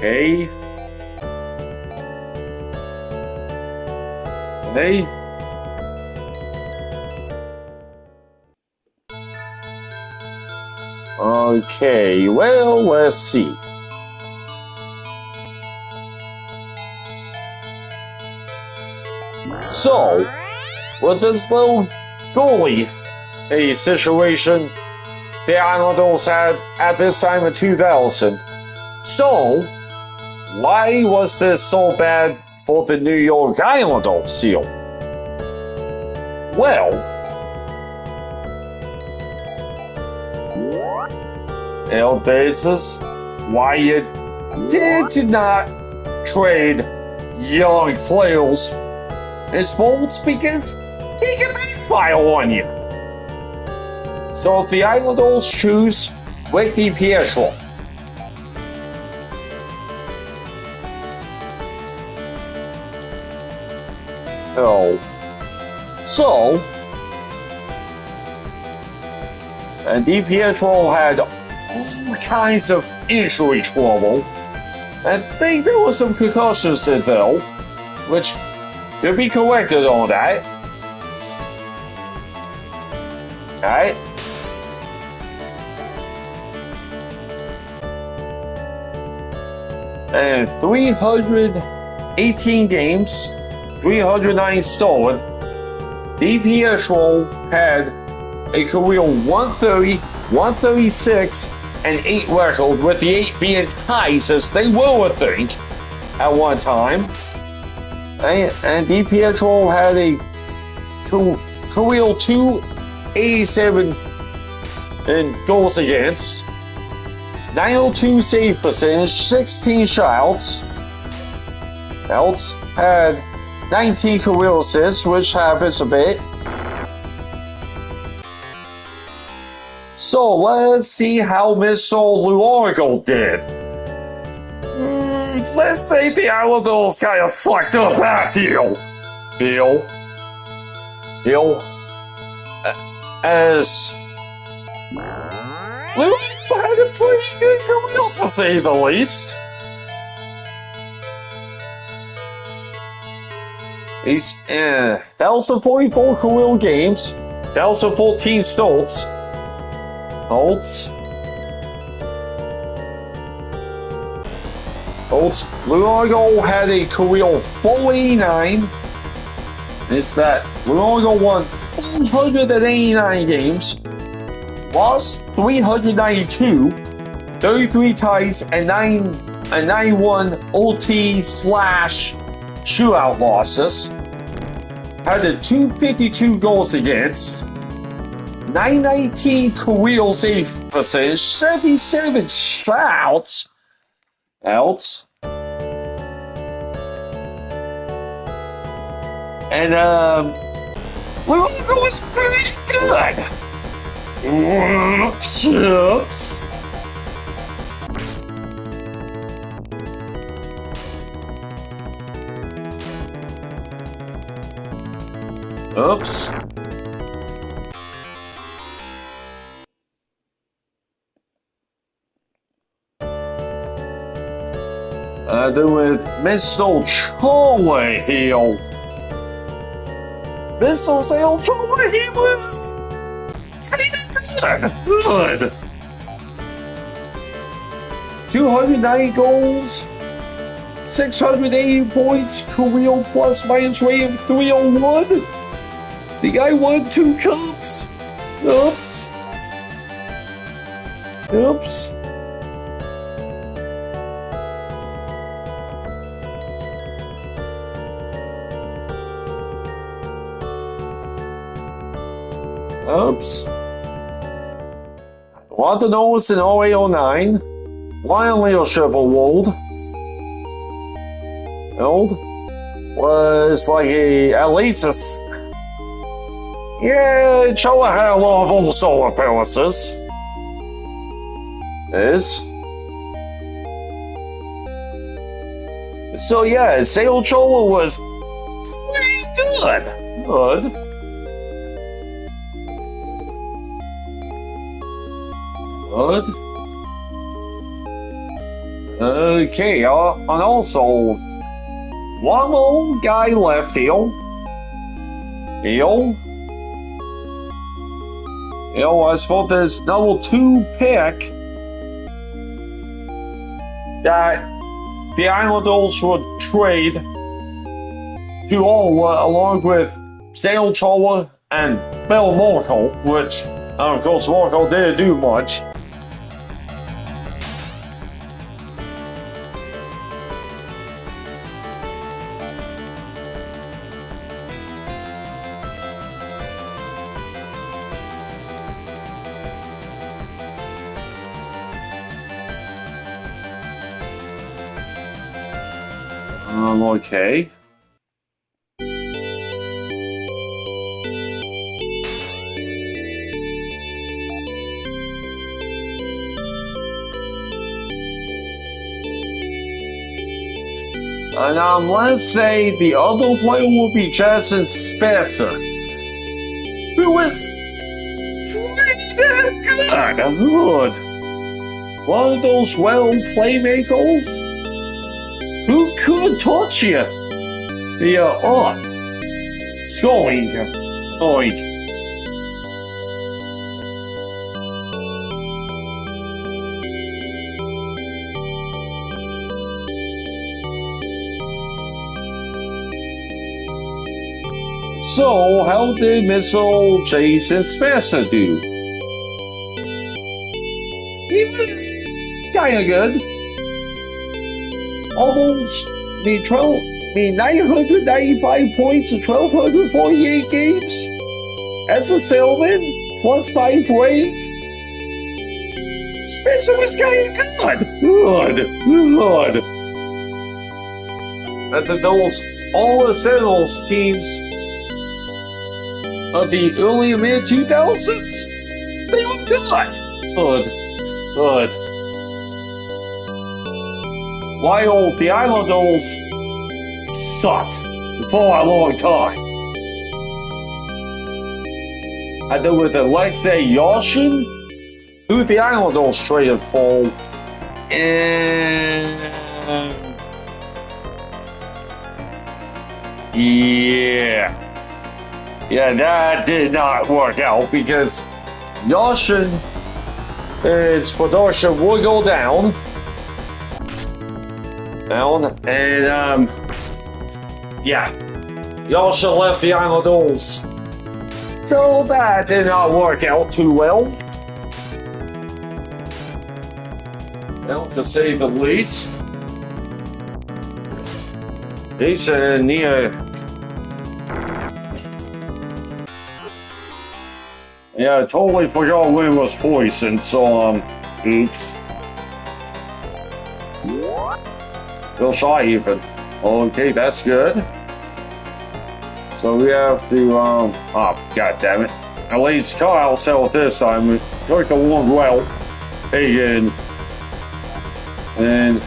Okay. They. Okay, well, let's see. So, with this little goalie situation the Islanders had at this time in 2000. So, why was this so bad for the New York Islanders, Seal? Well, this is why you did not trade young players in sports, because he can backfire on you. So if the Islanders choose Rick DiPietro, and DiPietro had all kinds of injury trouble. I think there was some concussions in there, which could be corrected on that. Alright. And 318 games, 309 stolen. DiPietro had a career 130, 136, and 8 record, with the 8 being ties, as they were, I think, at one time. And DiPietro had a career 287 in goals against, 902 save percentage, 16 shots. Else had 19 career assists, which happens a bit. So let's see how Mr. Luongo did. Let's say the Islanders kind of fucked up that deal. As Luongo had a pretty good career, to say the least. He's 1,044 career games, 1,014 starts. Luongo had a career 489. It's that Luongo won 489 games, lost 392, 33 ties, and 91 OT/shootout losses. Had a 252 goals against, 919 career save percentage, 77 shouts. And It was pretty good. Oops. Oops. Do with Mr. Chowa here. Mr. Chowa, he was good. 290 goals, 680 points, career plus minus rate of 301. The guy won 2 cups. Oops. Oops. Oops. Want to know what's in 0809? Lion leadership award was like at least a. Yeah, Choa had a lot of all-star appearances. So yeah, Sale Choa was pretty good. Good. Okay, and also, one more guy left here. As for this number 2 pick, that the Islanders would trade to Ottawa along with Sale Choa and Bill Marshall, which, of course, Marshall didn't do much. Okay. And let's say the other player will be Jason Spezza, who is pretty damn good. One of those playmakers who could touch you. Scoring. So, how did Mr. Jason Spezza do? He was kinda good. Almost 995 points in 1,248 games. As a sailman, plus 5 rank. Spencer was kind of good. And then those all the Sentinels teams of the early and mid 2000s, they were good. While the Islanders sucked for a long time. And then with Alexei Yashin, who the Islanders traded for, and yeah, that did not work out because Yashin, its production would go down, and Yashin left the Islanders, so that did not work out too well. To say the least. He's near. Yeah, I totally forgot when it was poisoned, so, oops. Still shy even. Okay, that's good. So we have to, oh, god damn it. At least Kyle settled this time. It took a long while. Again. And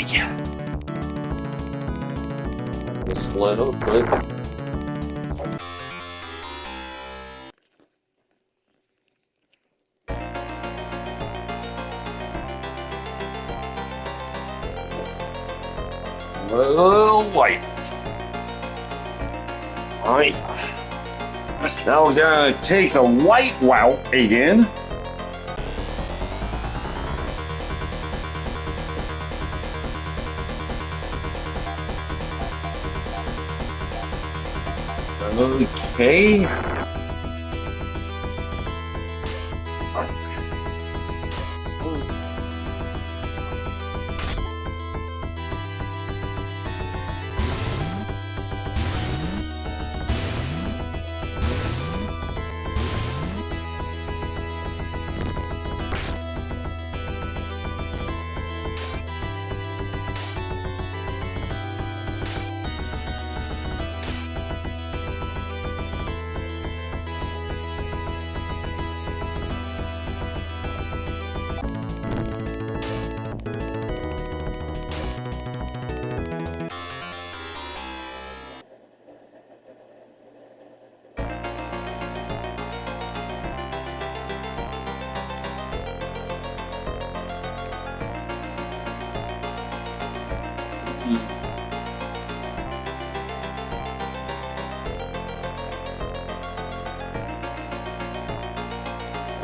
Yeah. Slow, but little white. Alright. Now we're gonna take the white route again. Okay.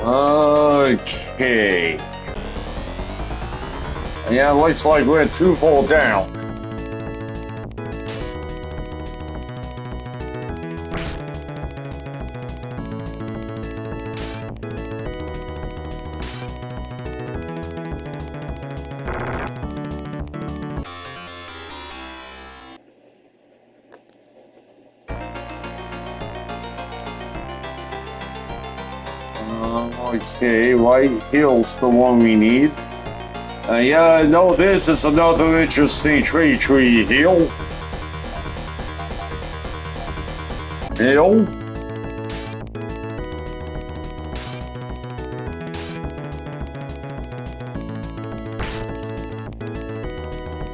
Okay. Yeah, looks like we're too far down. Okay, White Hill's the one we need. Yeah, no, this is another interesting tree hill. Hill?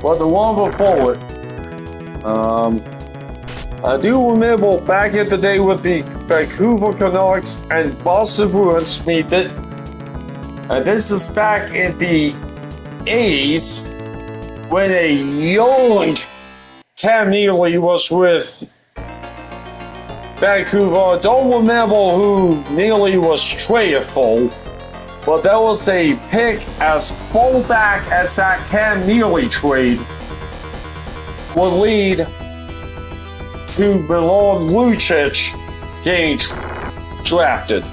But the one before it, I do remember back in the day with the Vancouver Canucks and Boston Bruins made it. And this is back in the 80s when a young Cam Neely was with Vancouver. I don't remember who Neely was traded for, but there was a pick as fullback as that Cam Neely trade would lead to Milan Lucic getting drafted.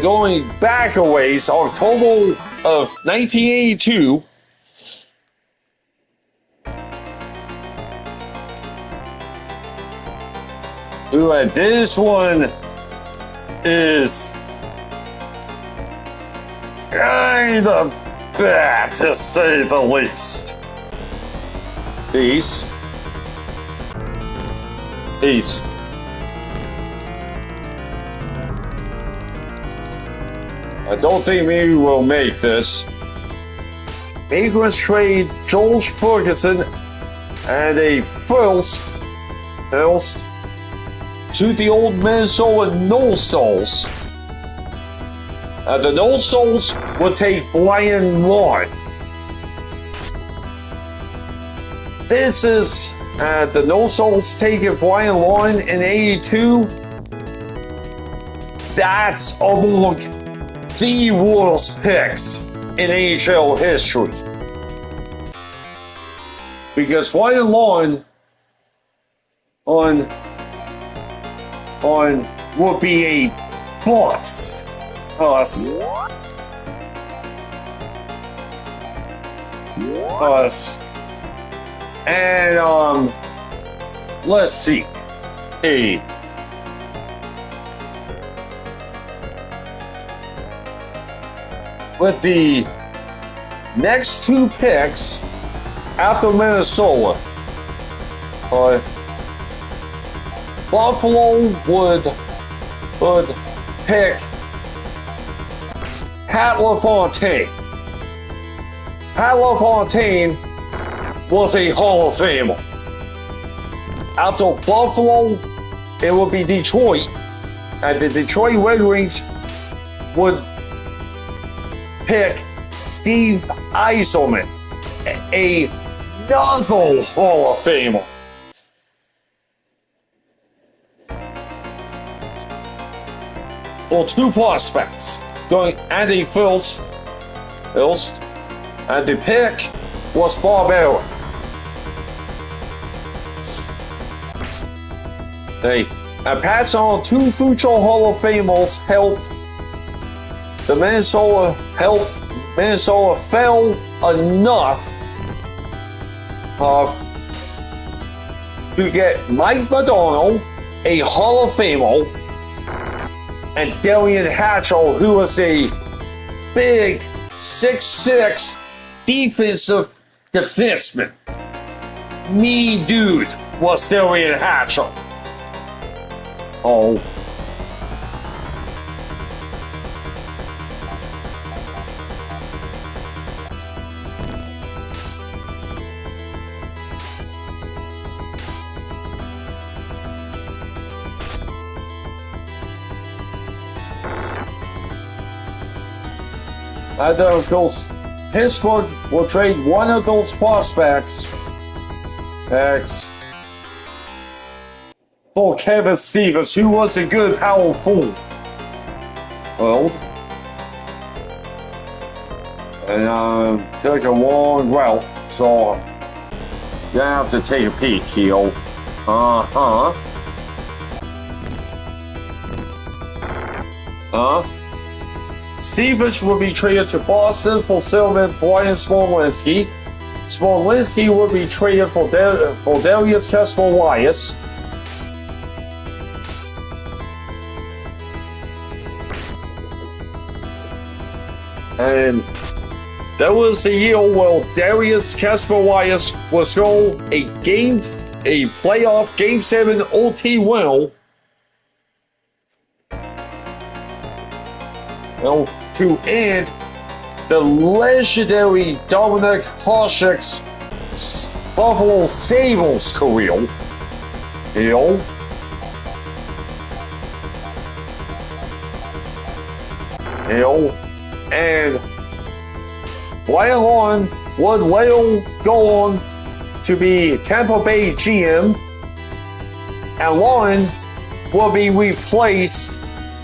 Going back a ways, October of 1982, this one is kind of bad, to say the least. Peace. I don't think maybe we'll make this. Eagles trade George Ferguson and a first to the old Minnesota North Stars. The North Stars will take Brian Lawn. This is the North Stars taking Brian Lawn in 82. That's among the worst picks in NHL history. Because Brian Lawn on would be a bust. us. And let's see. Hey. With the next two picks after Minnesota, Buffalo would pick Pat LaFontaine. Pat LaFontaine was a Hall of Famer. After Buffalo, it would be Detroit, and the Detroit Red Wings would pick Steve Yzerman, another Hall of Famer. For two prospects, going Andy Filst, and the pick was Bob Aaron. And passing on two future Hall of Famers helped Minnesota fell enough to get Mike Modano, a Hall of Famer, and Darian Hatcher, who was a big 6'6" defensive defenseman. Me dude was Darian Hatcher. Oh. And of course, Pittsburgh will trade one of those prospects for Kevin Stevens, who was a good power forward. Well, and took a long route, so you have to take a peek here. Stevens will be traded to Boston for Silverman Brian Smolinski. Smolinski will be traded for Darius Kasper-Wyas. And that was the year where Darius Kasper-Wyas was still a playoff Game 7 OT winner. Well, to end the legendary Dominik Hasek's Buffalo Sabres career. And later on would later go on to be Tampa Bay GM, and Lauren will be replaced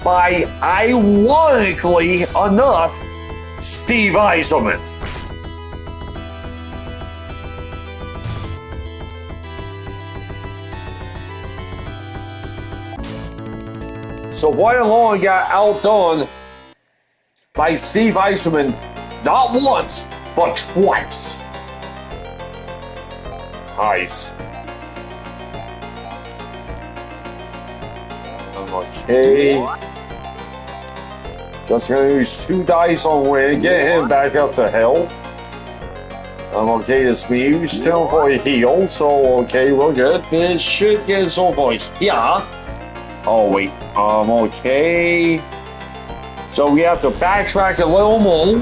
by, ironically enough, Steve Yzerman. So Brian Long got outdone by Steve Yzerman not once, but twice. Nice. Okay. Just gonna use 2 dice on win, get him back up to health. Okay, this Muse still for a heal, so okay, we're good. This should get us over here. Oh wait, okay. So we have to backtrack a little more.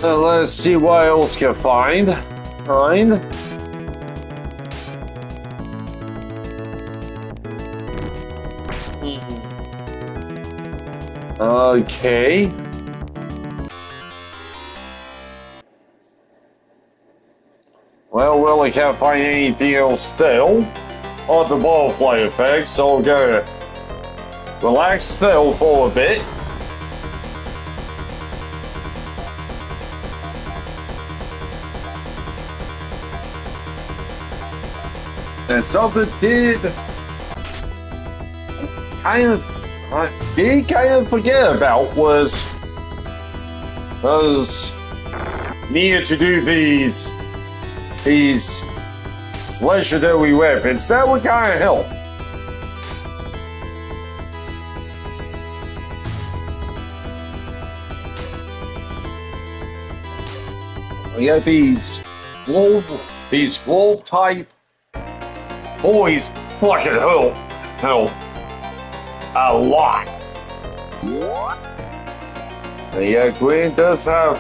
Let's see what else can find. Okay. Well, really can't find anything else still on the butterfly effect, so we're gonna relax still for a bit. And something did kind of forget about was needed to do these legendary weapons. That would kind of help. We have these globe type boys fucking help a lot. And yeah, Green does have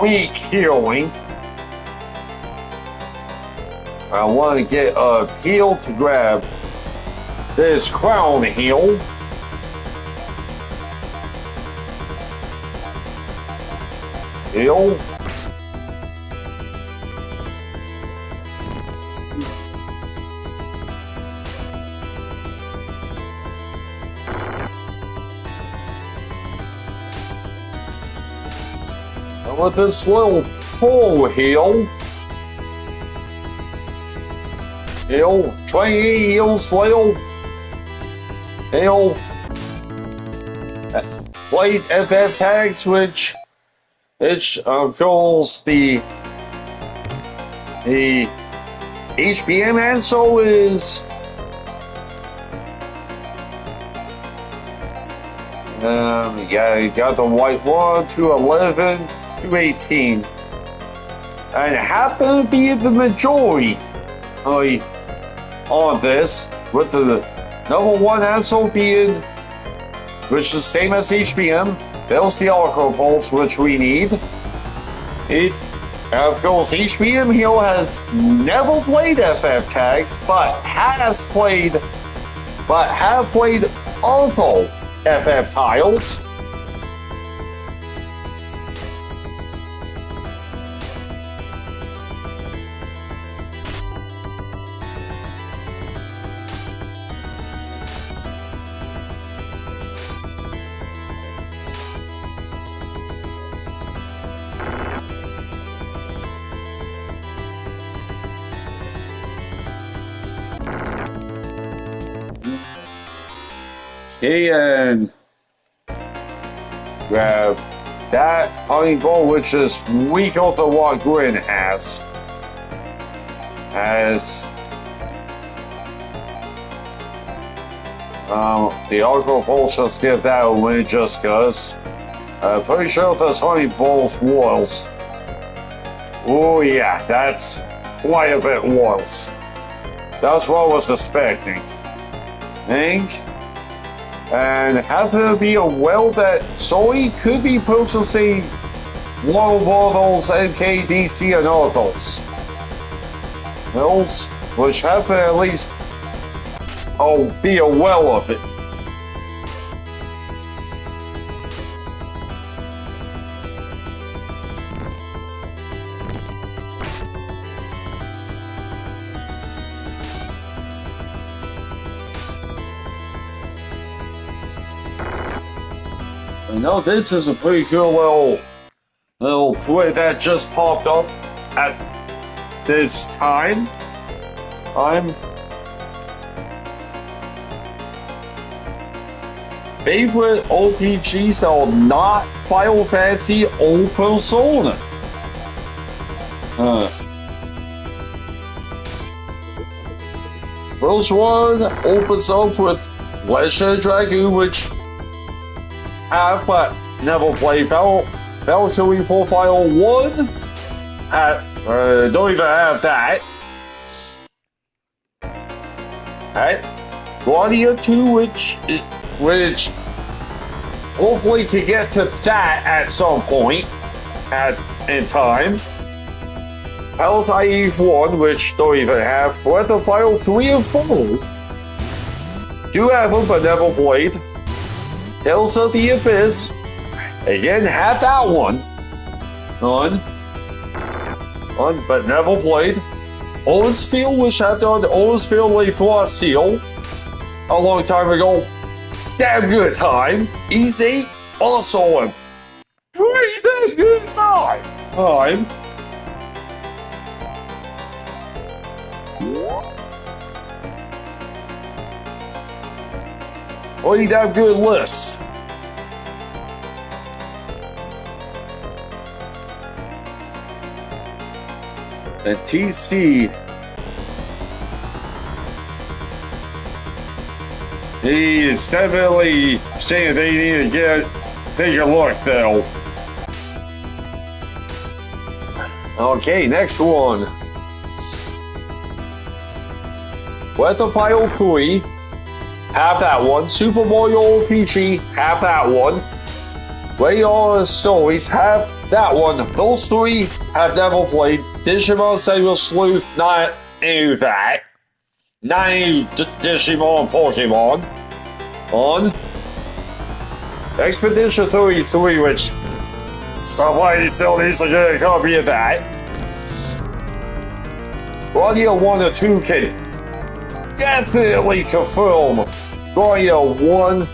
weak healing. I want to get a heal to grab this crown heal. Heal. And with this little full heal. Heal, 28 heals, little. Heal. Blade FF tags, which calls the HBM, and so is yeah, you got the white one, 211, 218, and it happened to be the majority on this, with the number one asshole being, which is the same as HBM. There's the Arco Pulse, which we need. Of course, HBM Heal has never played FF tags, but have played other FF tiles. And grab that honey ball, which is weaker than what Grin has. The Arco Pulse, just give that away just cause. Pretty sure this honey ball's worse. Oh yeah, that's quite a bit worse. That's what I was expecting. And happen to be aware that Zoe could be purchasing one of those NKDC and others. Those which happen at least be aware of it. I know this is a pretty cool little thread that just popped up at this time. Favorite RPGs that are not Final Fantasy or Persona. First one opens up with Legend of Dragoon, which have but never played Valkyrie Profile 1. Don't even have that. Guardia 2, which hopefully can get to that at some point in time. Hell's Eve 1, which don't even have. Breath of Fire 3 and 4. Do have them, but never played. Tales of the Abyss. Again, have that one. But never played. Olisfield, which I've done Olisfield Lake Lost Seal a long time ago. Damn good time. Easy. Also a pretty damn good time. Pretty damn good list. And TC, he's definitely saying they need to take a look though. Okay, next one. Weather File 3, have that one. Super Mario RPG, have that one. Radar Stories, have that one. Those three have never played. Digimon Saber Sleuth, not any of that. Not any Digimon Pokemon. Expedition 33, which somebody still needs to get a copy of that. Guardian 1 or 2 can definitely confirm. Guardian 1,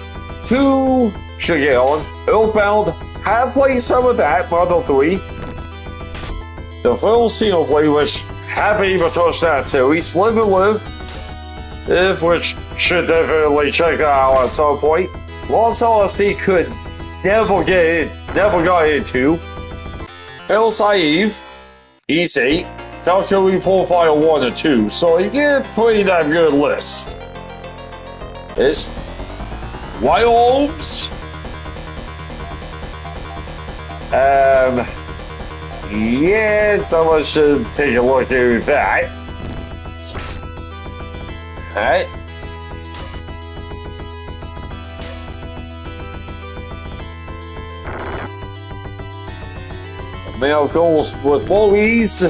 2 should get on. Earthbound, have played some of that, Model 3. The full single play, which haven't even touched that series. Live and Live, which should definitely check that out at some point. Lost Odyssey could never got into. Hellside Eve, easy. Valkyrie Profile 1 or 2, so you get a pretty damn good list. It's Wilds. Yeah, someone should take a look at that. Alright. Male goals with movies.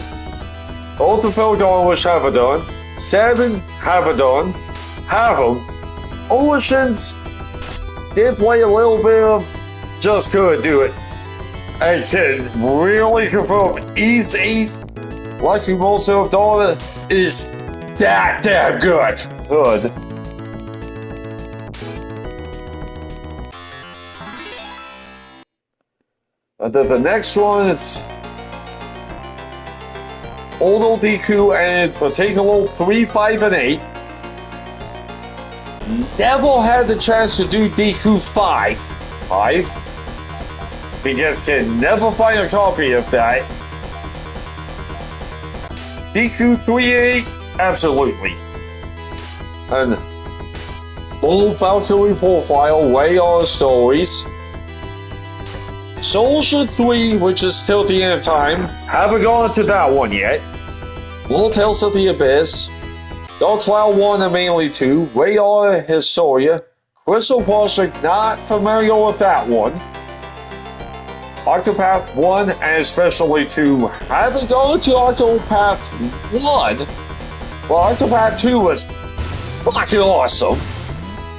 All the Felgon which have done. 7 have done. Have them. Oceans did play a little bit of, just couldn't do it. I can really confirm Easy Lucky Monster of Dawn is that damn good. And then the next one is Odo Deku and particular 3, 5, and 8. Never had the chance to do Deku 5. Because can never find a copy of that. Deku 3-8, absolutely. And Little Valkyrie Profile, Radar Stories. Soldier 3, which is still the end of time. Haven't gone to that one yet. Little Tales of the Abyss. Dark Cloud 1 and mainly 2. Radar Historia. Crystal Project, not familiar with that one. Octopath 1 and especially 2. Haven't gone to Octopath 1. Well, Octopath 2 was fucking awesome.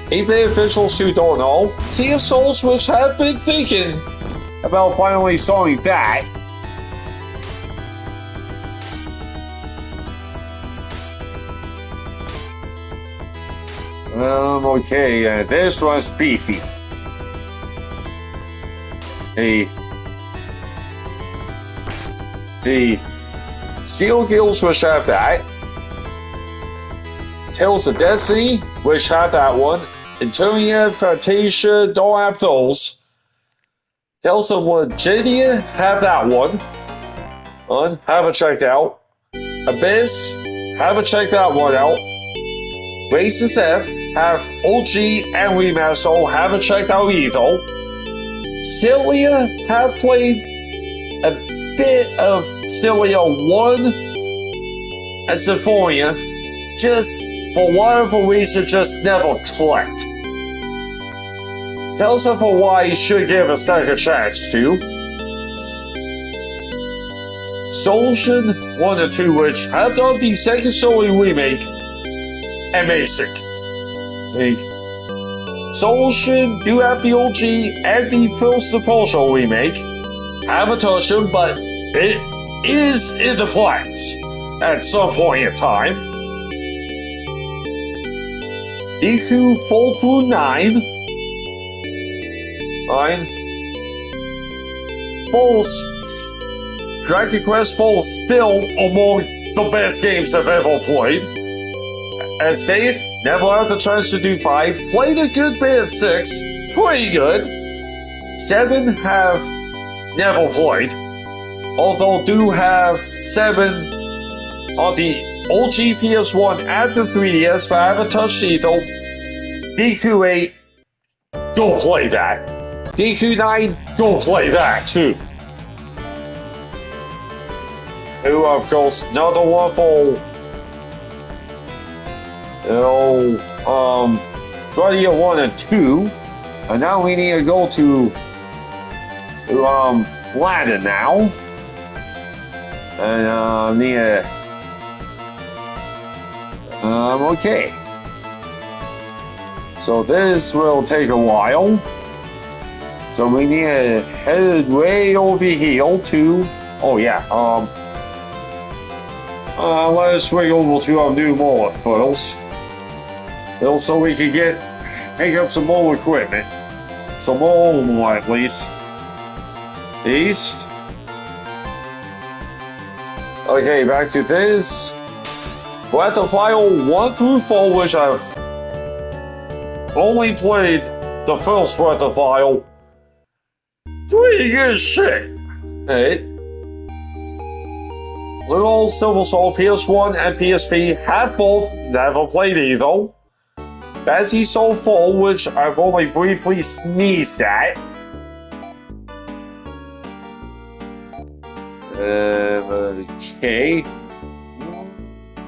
8-bit officials who don't know. Sea of Souls, which have been thinking about finally starting that. Okay, this one's beefy. The Seal Guilds, which have that. Tales of Destiny, which have that one. Eternia, Fantasia, don't have those. Tales of Legidia, have that one. Haven't checked out. Abyss, haven't checked that one out. Races F, have OG and Remaster, haven't checked out either. Cilia, have played a bit of Cilia 1 and Symphonia, just for whatever reason, just never clicked. Tales of Hawaii should give a second chance to. Soulshin 1 and 2, which have done the second story remake, amazing. Solution do have the OG and the Phil's the Partial remake. Haven't touched them, but it is in the plans at some point in time. Deku Full through 9. 9. Dragon Quest IV still among the best games I've ever played. As stated, never had the chance to do 5. Played a good bit of 6. Pretty good. 7 have never played. Although do have 7 on the OG PS1 and the 3DS, but I haven't touched either. DQ 8, go play that. DQ 9, go play that too. Who, of course, another one for Guardian 1 and 2. And now we need to go to Aladdin now. And need to okay. So this will take a while. So we need to head way over here to oh yeah, let us swing over to our new mall first. So we can make up some more equipment. Some more at least. East. Okay, back to this. Breath of Fire 1 through 4, which I've only played the first Breath of Fire. Pretty good shit. Hey. Little Silver Soul, PS1 and PSP, have both, never played either. Bazzy Soul 4, which I've only briefly sneezed at. Okay.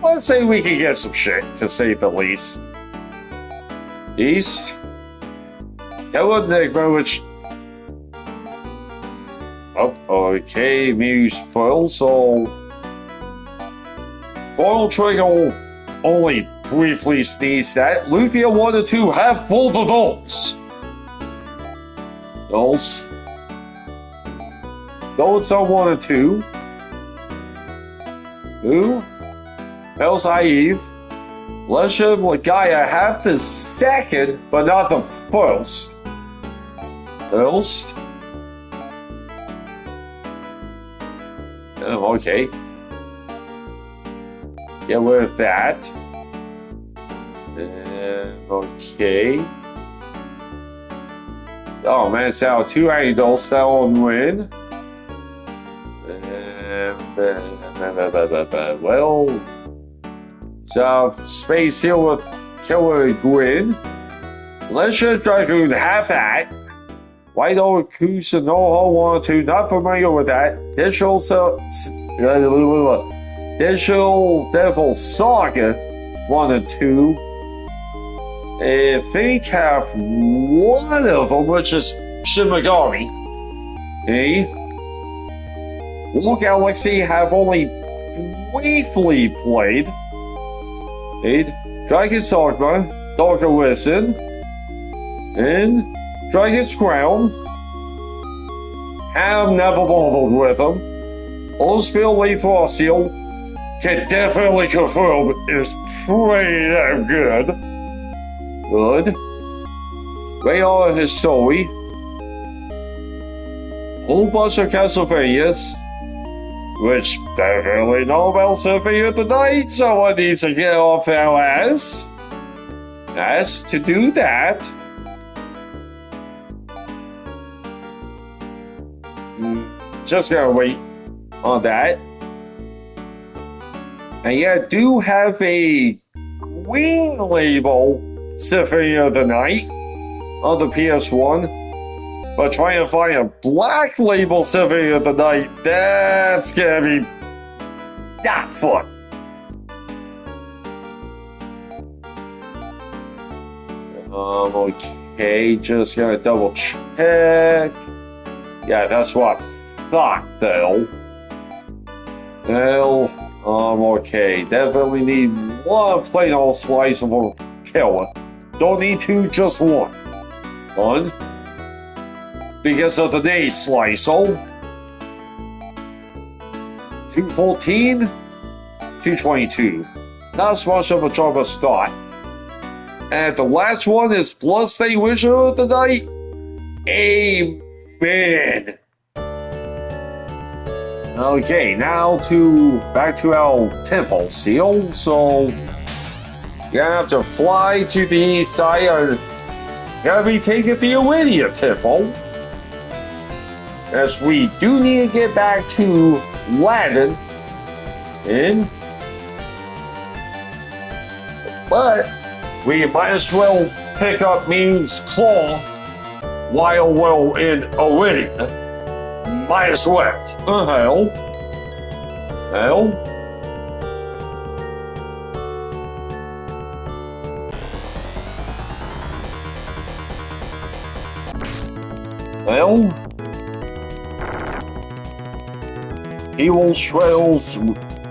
Let's say we can get some shit, to say the least. East. Hello, Enigma, which... Oh, okay, Muse Foil, so... Foil Trigger only briefly sneezed at. Lufia 1 and 2 have both of those. Those. Those are 1 and 2. Who? Hell's Eve. Legend of Legaia have the second, but not the first. First. Oh, okay. Get rid of that. Okay. Oh man, so 2 angles that one win. Well, so Space Hill with Killer Gwyn. Legend Dragoon have that. White Oak Kusunoho 1 and 2, not familiar with that. Digital Devil Saga 1 and 2. I think have one of them, which is Shimagami. Okay. War Galaxy have only briefly played. Dragon's Dogma, Dark Listen, and Dragon's Crown. Have never bothered with them. Oldfield Lethal Seal can definitely confirm is pretty damn good. Good. Radar History. Whole bunch of Castlevanias. Which definitely know about Symphony of the Night, so I need to get off our ass. As to do that, just gotta wait on that. And yeah, I do have a green label Symphony of the Night on the PS1. But trying to find a black label Symphony of the Night, that's gonna be not fun. Okay, just gonna double check. Yeah, that's what I thought though. Well, okay, definitely need one plain old slice of a killer. Don't need two, just one. One. Because of the Nate Slicer. 214, 222. Not as much of a job as thought. And the last one is Bloodstained Wizard of the Night. Amen. Okay, now back to our temple seal. So you have to fly to the east side and gotta be taking the Iridia temple. As we do need to get back to Latin but we might as well pick up Mean's Claw while we're in Iridia. Might as well. Hell. Evil Trails,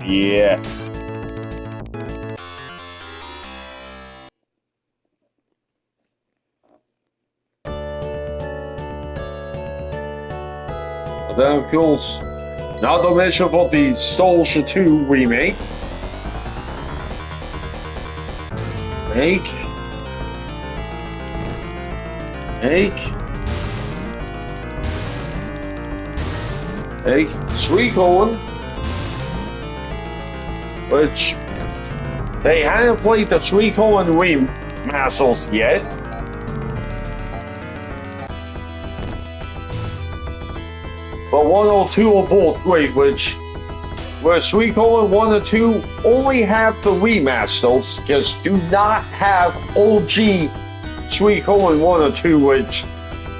yeah. Then of course, not to mention for the Soldier 2 remake. Make Suikoden, which they haven't played the Suikoden remasters yet. But 1 or 2 are both great, where Suikoden 1 and 2 only have the remasters, because do not have OG Suikoden 1 or 2, which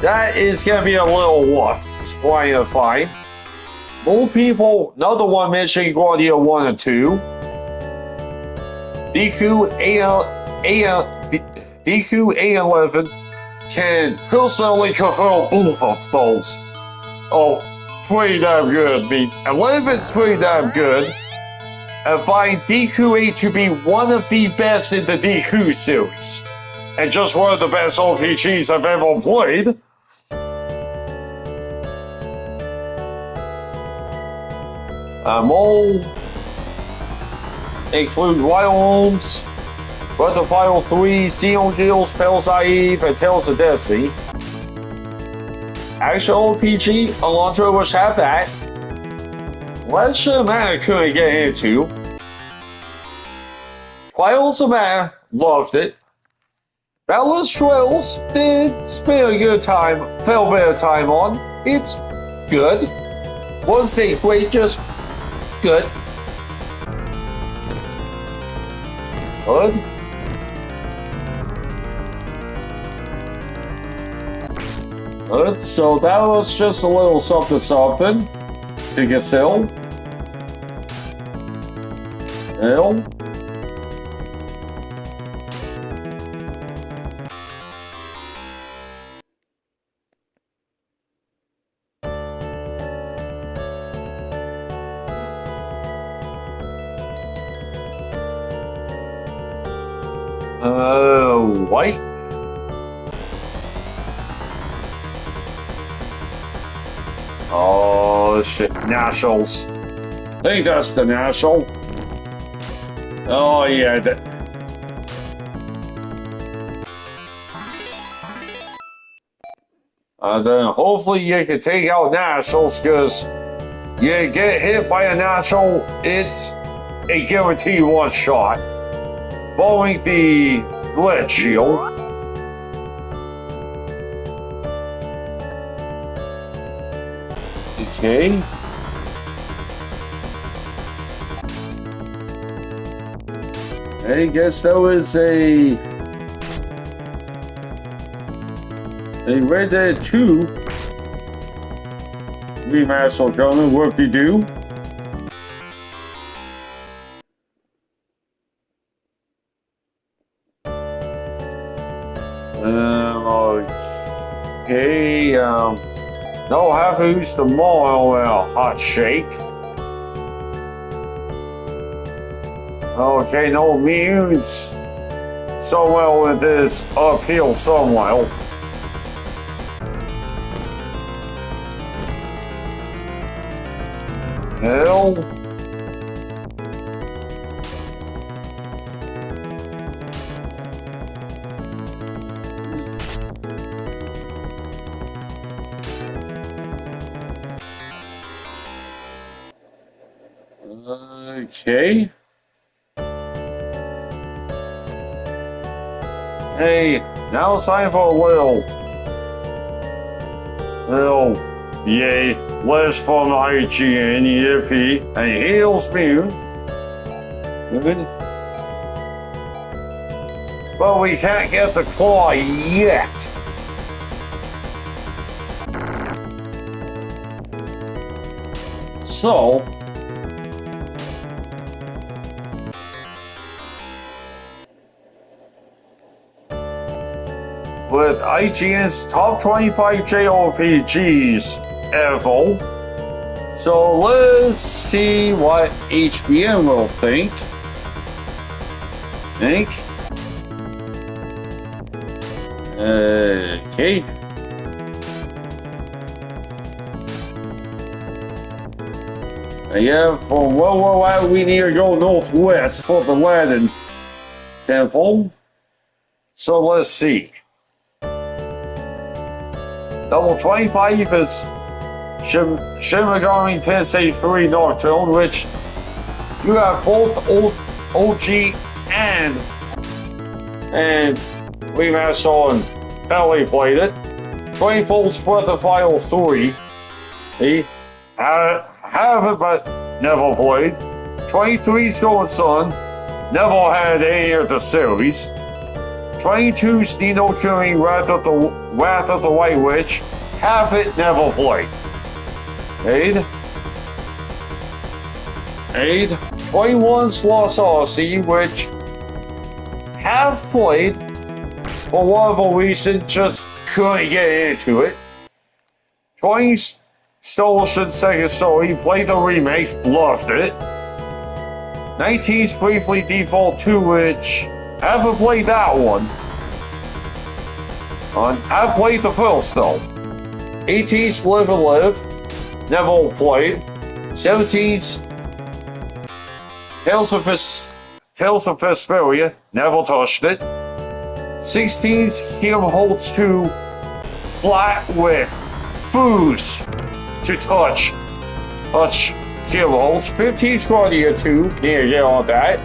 that is gonna be a little rough trying to find. More people, another one mentioning Guardia 1 and 2. DQ A11 can personally confirm both of those. Oh, pretty damn good. I mean, 11's pretty damn good. I find DQ8 to be one of the best in the DQ series. And just one of the best RPGs I've ever played. All include Wild Homes, Breath of Fire 3, Xenogears, Spells Eve, and Tales of Destiny. Actual RPG, Alondra wish have that. Legend of Mana couldn't get into. Trials of Mana, loved it. Balance Trails did spend a good time, fell a bit of time on. It's good. Wouldn't say great, just good. Good. So that was just a little something to consider. White. Oh shit, Nationals. I think that's the National. Oh yeah. And then hopefully you can take out Nationals, because you get hit by a National, it's a guaranteed one shot. Following the glitch shield. Okay. I guess that was a Red Dead 2 remaster coming. What we do? Okay, no have to use the mile and a hot shake. Okay, no means so well with this uphill somewhere. Hell. Okay. Hey, now it's time for a little, yay, less from IGN, yippee, and heals me. Good. But we can't get the claw yet. So, with IGN's top 25 JRPGs ever. So let's see what HBM will think. Okay. Yeah, from where we're at, we need to go northwest for the Latin Temple. So let's see. Level 25 is Shin Megami Tensei 3 Nocturne, which you have both OG and remaster and barely played it. 20-fold's Breath of Fire 3. See? Have it, but never played. 23's Golden Sun. Never had any of the series. 22's Ni no Kuni Wrath of the White Witch. Have it, never played. 21's Lost Odyssey, which have played, for whatever reason, just couldn't get into it. 20's Star Ocean Second Story, played the remake, loved it. 19's Briefly Default 2, which haven't played that one. I've played the first though. 18's Live and Live, never played. 17's Tales of Vesperia, never touched it. 16's Kingdom Hearts 2, flat with foods to touch Kingdom Hearts. 15's Guardian 2, yeah, get on that.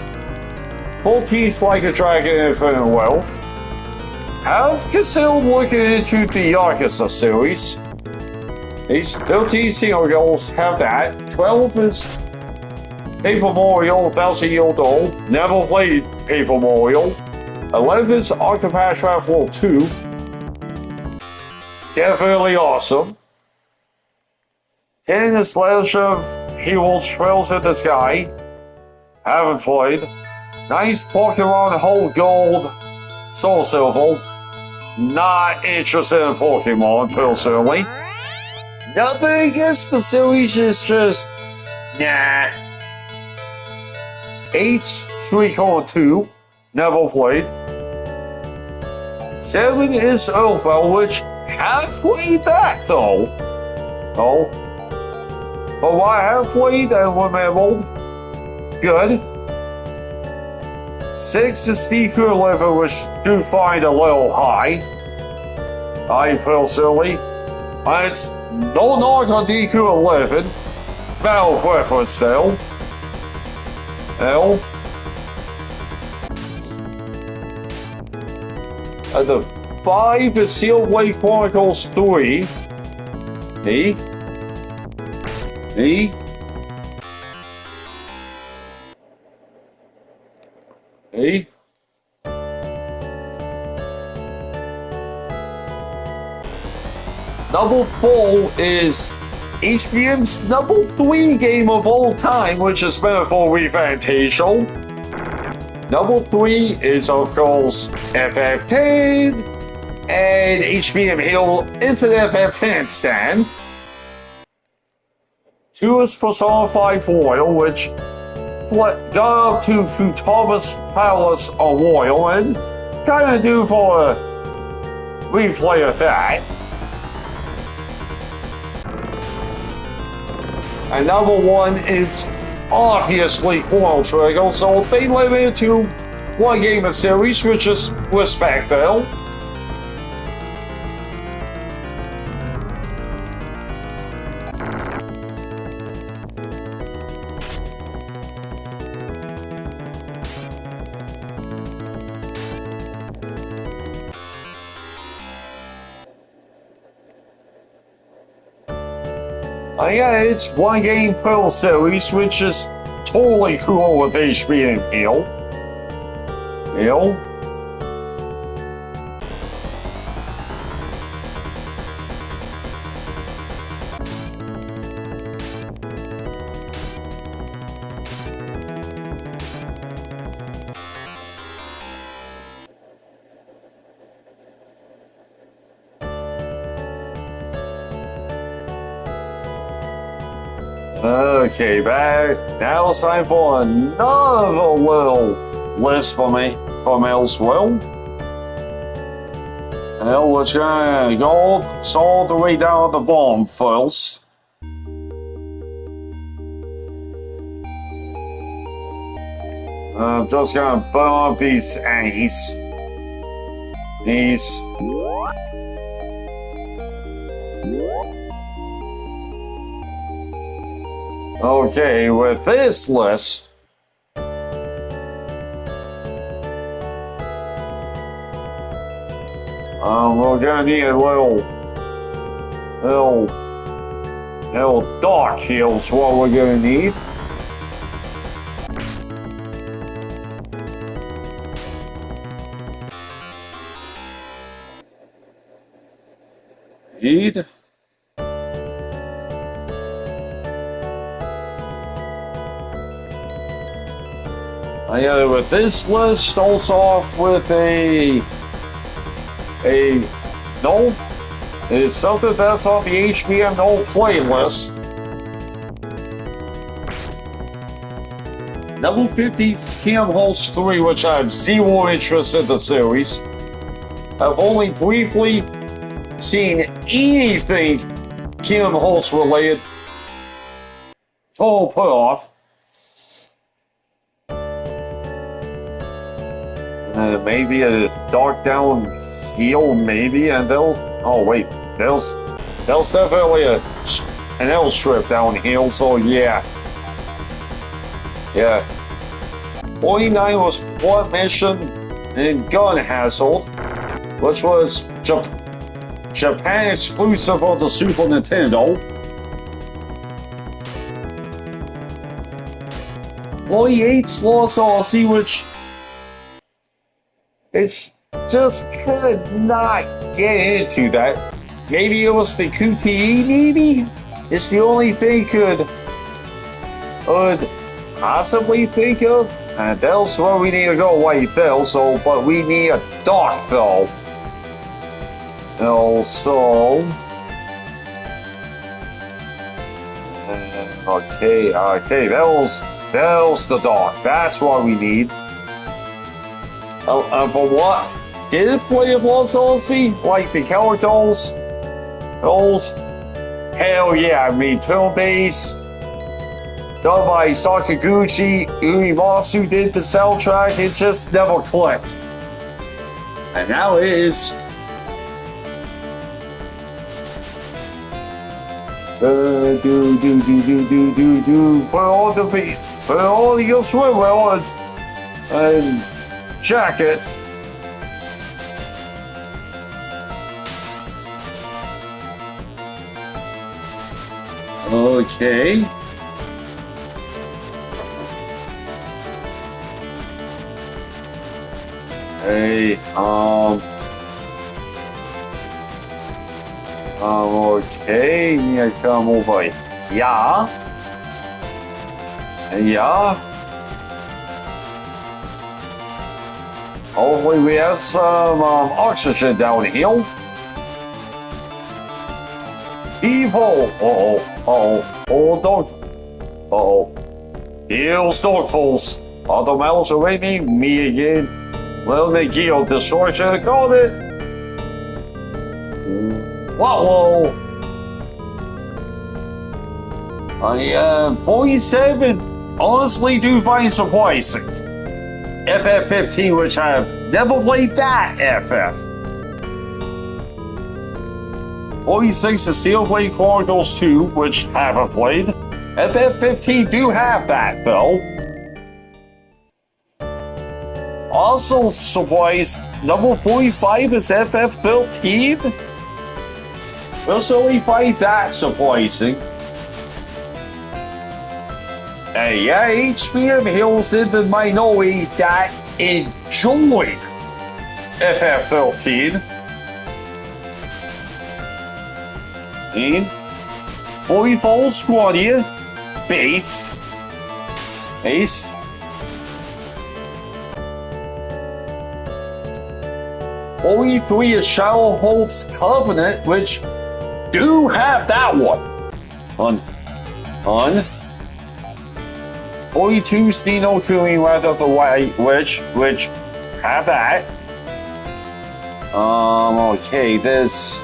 14's Like a Dragon Infinite Wealth. Have considered looking into the Yakuza series. 13 single goals, have that. 12 is Paper Mario, 1000-Year Door. Never played Paper Mario. 11 is Octopath Traveler 2. Definitely awesome. 10 is Legend of Heroes Trails in the Sky. Haven't played. 9 is Pokemon Whole Gold, Soul Silver. Not interested in Pokemon, personally. Nothing against the series, it's just, nah. 8's Suikoden 2, never played. 7 is Earthbound, which have played that though. Oh. But what I have played and remembered, good. 6 is Deku 11, which do find a little high. I personally. And it's no knock on Deku 11. Battle preference still. L. And the 5 is Xenoblade Chronicles 3. E. Number 4 is HBM's number 3 game of all time, which is Metaphor Refantasia. Number 3 is, of course, FF10, and HBM Hill is an FF10 stand. 2 is Persona 5 Royal, which got up to Futaba's Palace of Royal, and kinda due for a replay of that. Another one is obviously Chrono Trigger, so they limit it to one game a series, which is respectable. Yeah, it's one game per series, which is totally cool with HB and Hill. Okay, back. Now it's time for another little list for me from Elsewell. Well, we're gonna go all the way down the bottom first. I'm just gonna burn off these A's. These. Okay, with this list, we're gonna need a little Dark Hills. What we're gonna need. With this list, starts off with no, it's something that's on the HBM No playlist. Level 50's Kingdom Hearts 3, which I have zero interest in the series. I've only briefly seen anything Kingdom Hearts related. Total put off. Maybe a Dark Down Heel, maybe, and there's definitely an L strip down heel, so yeah. 49 was one mission in Gun Hassle, which was Japan exclusive of the Super Nintendo. 48's Lost Odyssey, which it's just could not get into that. Maybe it was the QTE, maybe? It's the only thing could possibly think of. And that's where we need to go white though, so but we need a dark though. Also okay, that was the dark. That's what we need. But what? Did it play of Lost Odyssey? Like the characters? Those? Hell yeah, I mean, turn-based, done by Sakaguchi Uematsu did the soundtrack, it just never clicked. And now it is. Put all your swimwear and jackets. Okay. Hey, okay, need to come over. Yeah. Hopefully we have some oxygen down here. Evil. Dog. Heels, dogfuls. Other mouths are waiting. Me again. Well, the Geo Destruction called it. Whoa. I 47 honestly do find surprising. FF15, which I've never played that FF. 46 is Xenoblade Chronicles 2, which I haven't played. FF15 do have that though. Also surprised, number 45 is FF13? Also, we find that surprising. And yeah, HBM Hills in the minority that enjoyed FF13. And 44 Squadia, based. 43 is Shadowholt's Covenant, which do have that one. On 42 Steno Kuni Wrath of the White Witch, which have that. Okay, this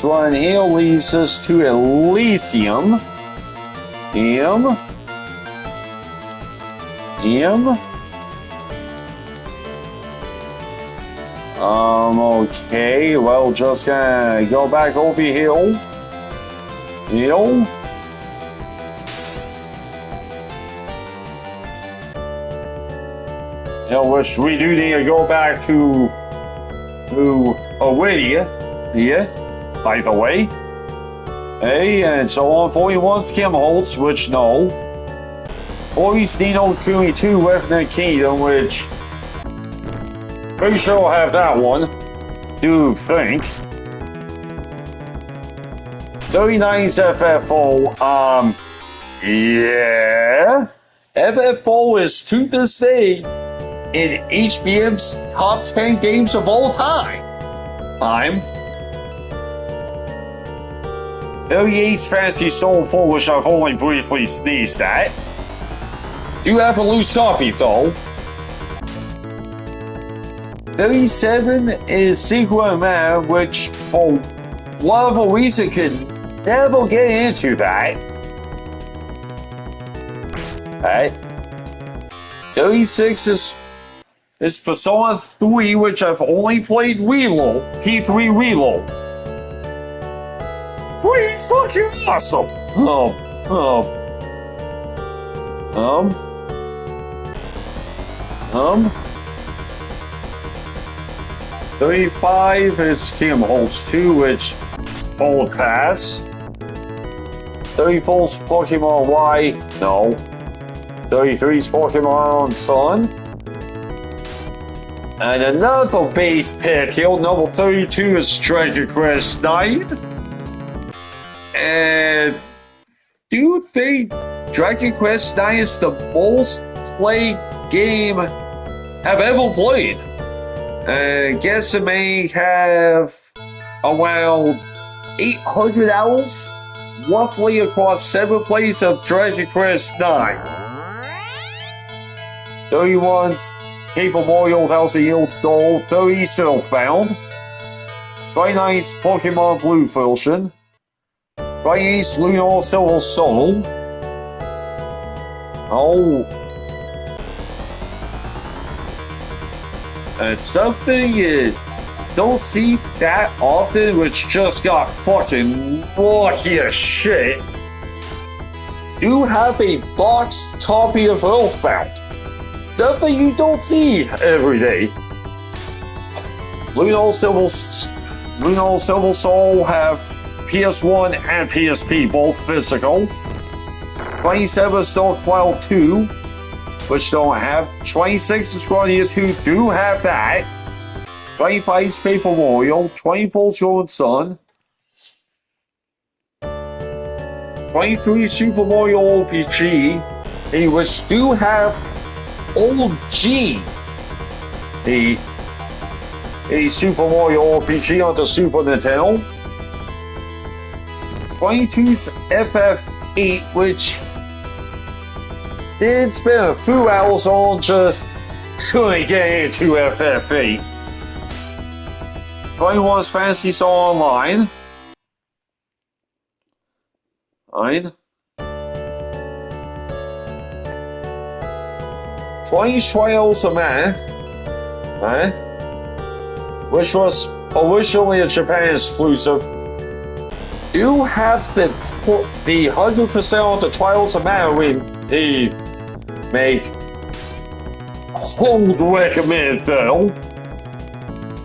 one here leads us to Elysium. Okay, well, just gonna go back over here. Which we do need to go back to Iridia, by the way. Hey, and so on 41's Kim Holtz, which no. 40 Steno Kuni 2 Revenant Kingdom, which pretty sure I'll have that one. Do think. 39's FF4. Yeah. FF4 is to this day in HBM's top 10 games of all time. 38's Fantasy Soul 4, which I've only briefly sneezed at. Do have a loose copy though. 37 is Secret Man, which for whatever reason could never get into that. 36 is Persona 3, which I've only played reload, P3 reload. Pretty fucking awesome! 35 is Kim Holtz 2, which Old Pass. 34's Pokemon Y, no. 33's Pokemon Sun. And another base pick here, number 32 is Dragon Quest 9. And do you think Dragon Quest 9 is the most played game I've ever played? I guess it may have around 800 hours, roughly across 7 plays of Dragon Quest 9. 31's Paper Mario House of Yield Doll, 30 Selfbound. 29's Pokemon Blue Fusion. 28's Lunar Silver Soul. And something you don't see that often, which just got fucking lucky as shit. Do have a boxed copy of Earthbound. Something you don't see every day. Lunar Silver Soul have PS1 and PSP, both physical. 27 Star Cloud 2, which don't have. 26 Scrodia 2 do have that. 25's Paper Mario. 24's Golden Sun. 23 Super Mario RPG, which do have OG, a Super Mario RPG on the Super Nintendo. 22's FF8, which did spend a few hours on, just couldn't get into FF8. 21's Fantasy Star Online. 9. 20 Trails of Man. Which was originally a Japan exclusive. You have the 100% of the Trials of Man we make. Hold recommend though.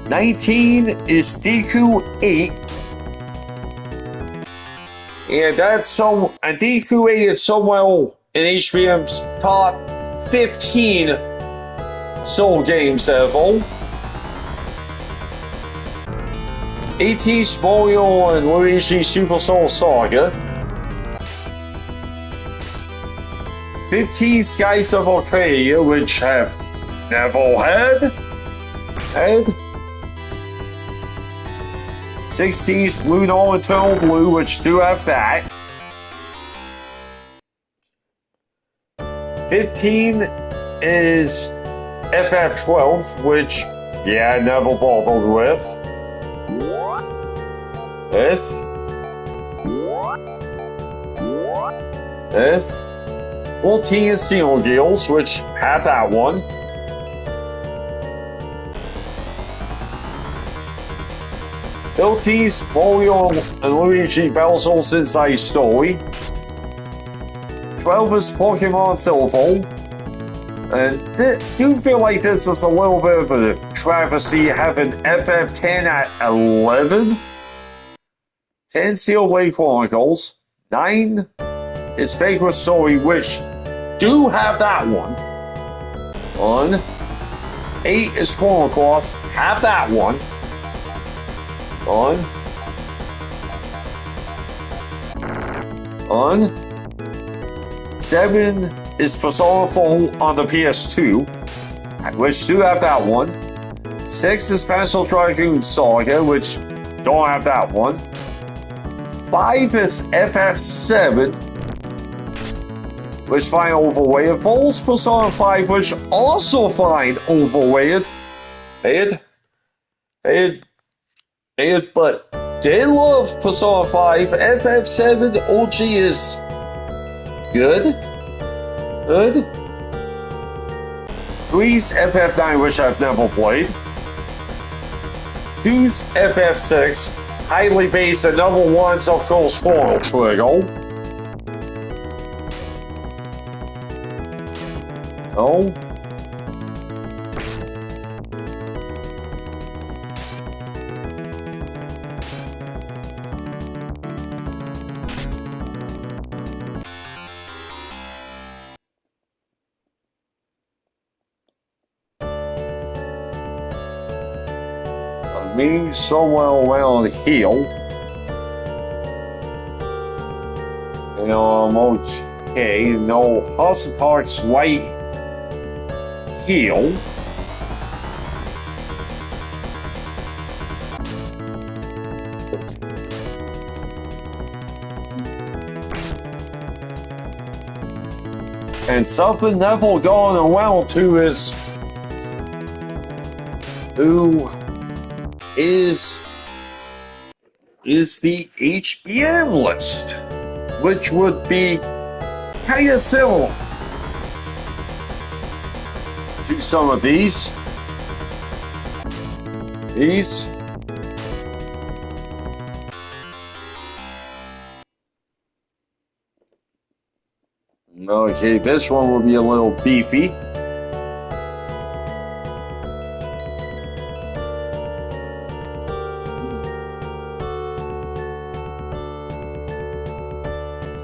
19 is Deku 8. And that's so, and Deku 8 is somewhere in HBM's top 15 Soul games ever. 18 Mario and Luigi Super Soul Saga. 15 Skies of Arcadia, which have never had. 16 Lunar Eternal Blue, which do have that. 15 is FF12, which, yeah, I never bothered with. 14 is Xenogears, which have that one. 13 is Mario and Luigi Bowser's Inside Story. 12 is Pokemon Silver. And do feel like this is a little bit of a travesty having FF10 at 11. 10 Sealed Blade Chronicles. 9 is Fake Story, which do have that one. 8 is Chrono Cross, have that one. 7 is Persona 4 on the PS2, which do have that one. 6 is Pencil Dragoon Saga, which don't have that one. 5 is FF7, which find overweighted. 4 is Persona 5, which also find overweighted. But they love Persona 5. FF7 OG is good. 3's FF9, which I've never played. 2's FF6, highly based, and number 1's of course Chrono Trigger. Me somewhere around here. Okay. No, House of Hearts right here. And something never gone around to is who is the HBM list, which would be kind of similar to some of these. Okay, this one will be a little beefy.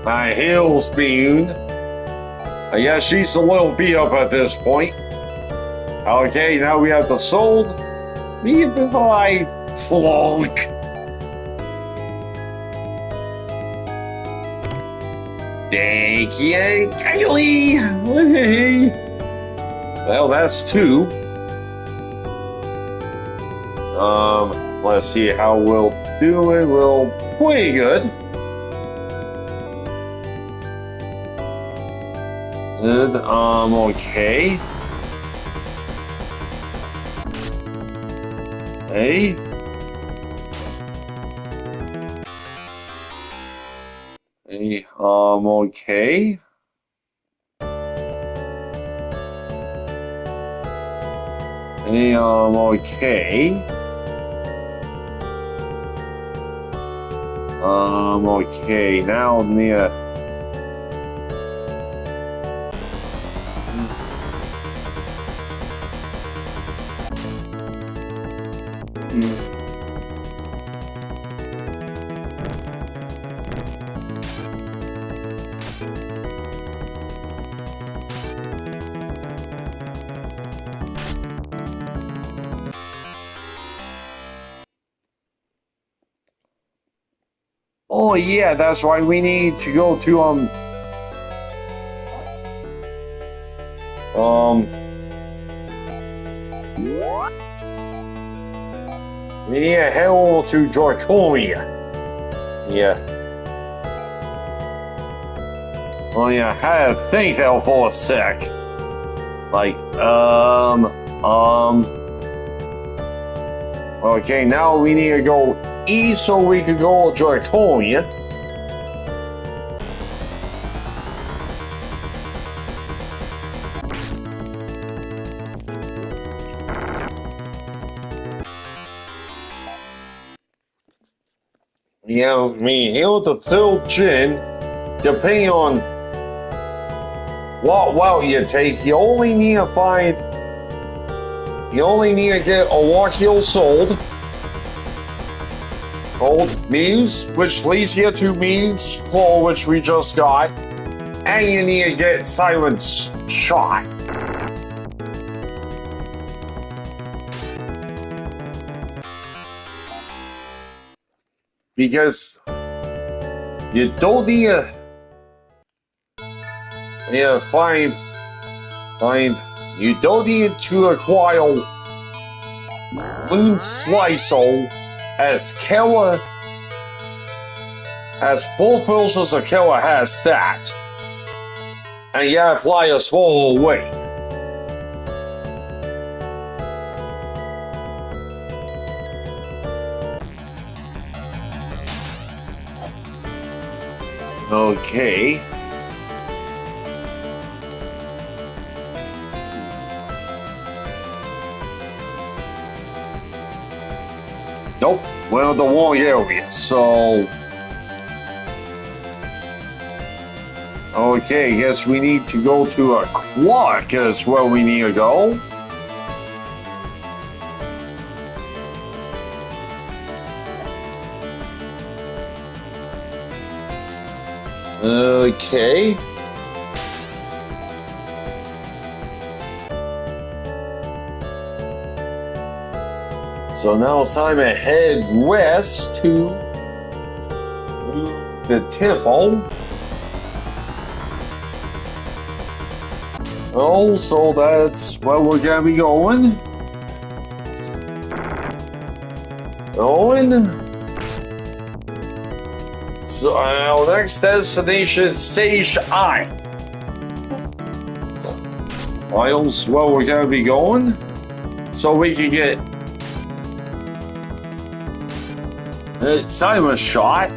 My Hills Bean. Yeah, she's a little beat up at this point. Okay, now we have the Soul. Me by Flonk. Thank you, Kylie. Well, that's 2. Let's see how we'll do it. We'll pretty good. Okay. Hey. Okay. Okay. Okay, now near. Oh yeah, that's right. We need to go to we need to head over to Dracomia. Yeah. Oh yeah, I had to think out for a sec. Like, okay, now we need to go east so we can go to Draconia. Yeah, I mean, here to fill gin, depending on what route you take, you only need to get a Wakio sold. Old Muse, which leads you to Muse Claw, which we just got. And you need to get Silence Shot. Because you don't need to you don't need to acquire Moon Slicer as Kella, as both versions of Kella has that. And you gotta fly a small away. Okay. Nope, we're in the wrong area, so... Okay, guess we need to go to a Quark is where we need to go. Okay. So now it's time to head west to the temple. Oh, so that's where we're gonna be going. So our next destination is Sage Eye. Miles, where we're gonna be going. So we can get Silence Shot.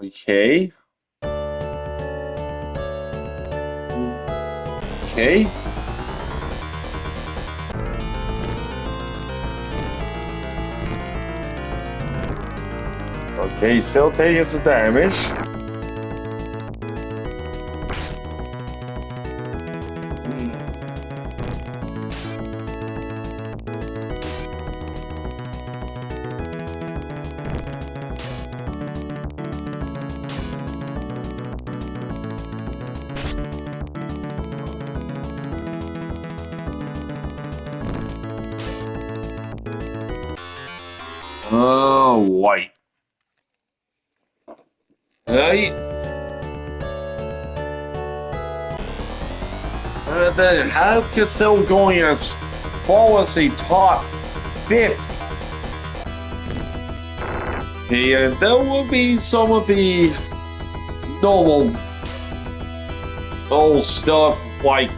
Okay. Okay. Okay, still taking some damage. Oh, white. Hey. And then have Cassell going as far as the top 50. And there will be some of the normal old stuff like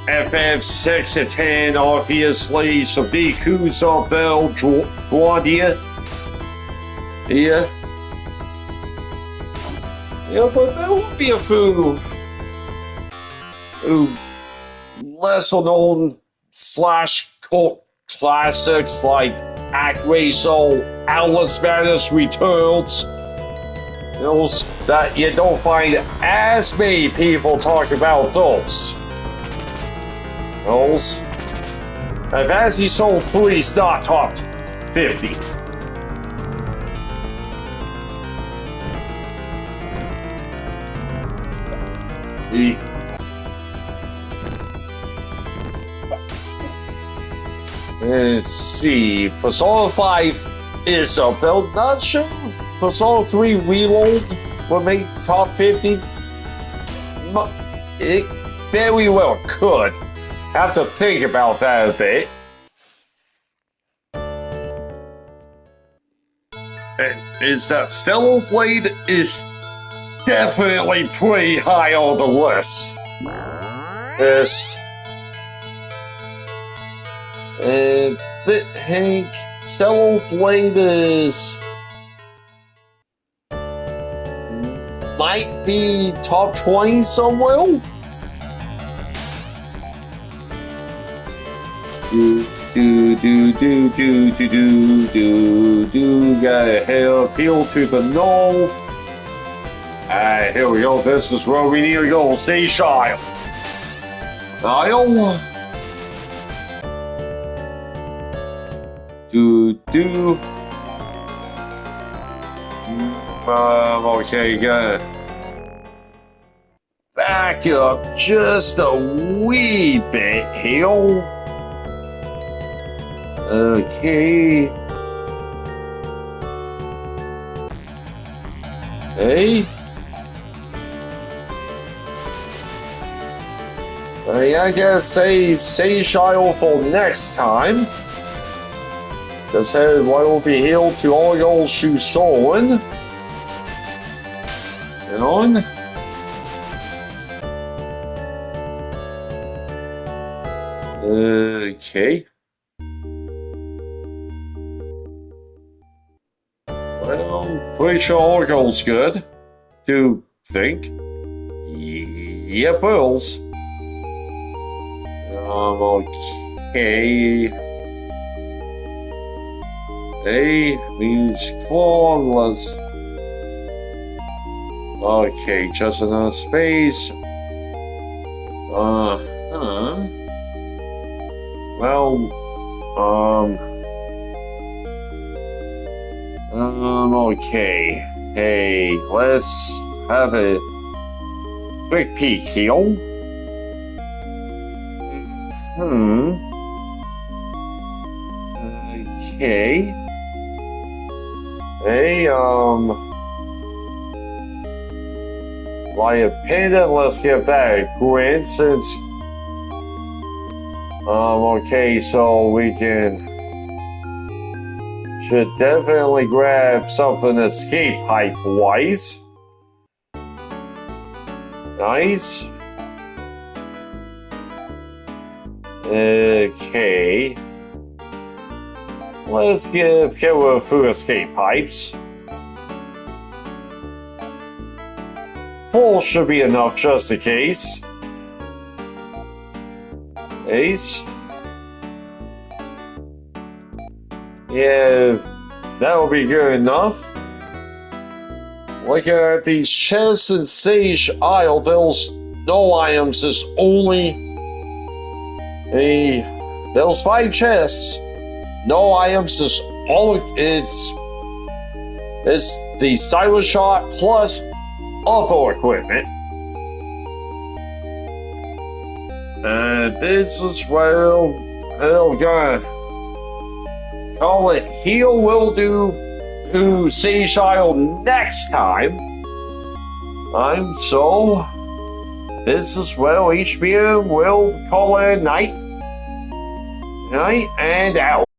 FF6 and 10, obviously, some Yakuza Bell Guardia. Yeah. Yeah, but there will be a few lesser known slash cult classics like Actraiso, Alice Madness Returns. Those that you don't find as many people talk about those. Those. And Fantasy Soul 3 is not top 50. Let's see. Persona 5 is a build. Not sure. Persona 3 Reload will make top 50. But it very well could. Have to think about that a bit. And is that Stellar Blade is definitely pretty high on the list. I think Stellar Blade is might be top 20 somewhere. Gotta head appeal to the no. Alright, here we go. This is where we need to go. Seychelles. Isle. Okay, good. Back up just a wee bit here. Okay. Hey. I gotta say Seychelles for next time. Just said what will be healed to all your shoes stolen. And on. Okay. Well, pretty sure all goes good. Do think. Yeah, Bills. Okay. A means flawless. Okay, just enough space. Well, okay. Hey, let's have a quick peek here. Okay. Hey, my opinion, let's give that a grant since, okay, so we should definitely grab something escape hype-wise. Nice. Okay. Let's get a few escape pipes. 4 should be enough just in case. Ace. Yeah, that'll be good enough. Looking at these chests in Sage Isle, there's no items, there's only there's 5 chests. No items, it's the Cyber Shot plus other equipment. And this is where we're gonna call it here. We'll do to Sage Isle next time. So this is where HBO will call it a night and out.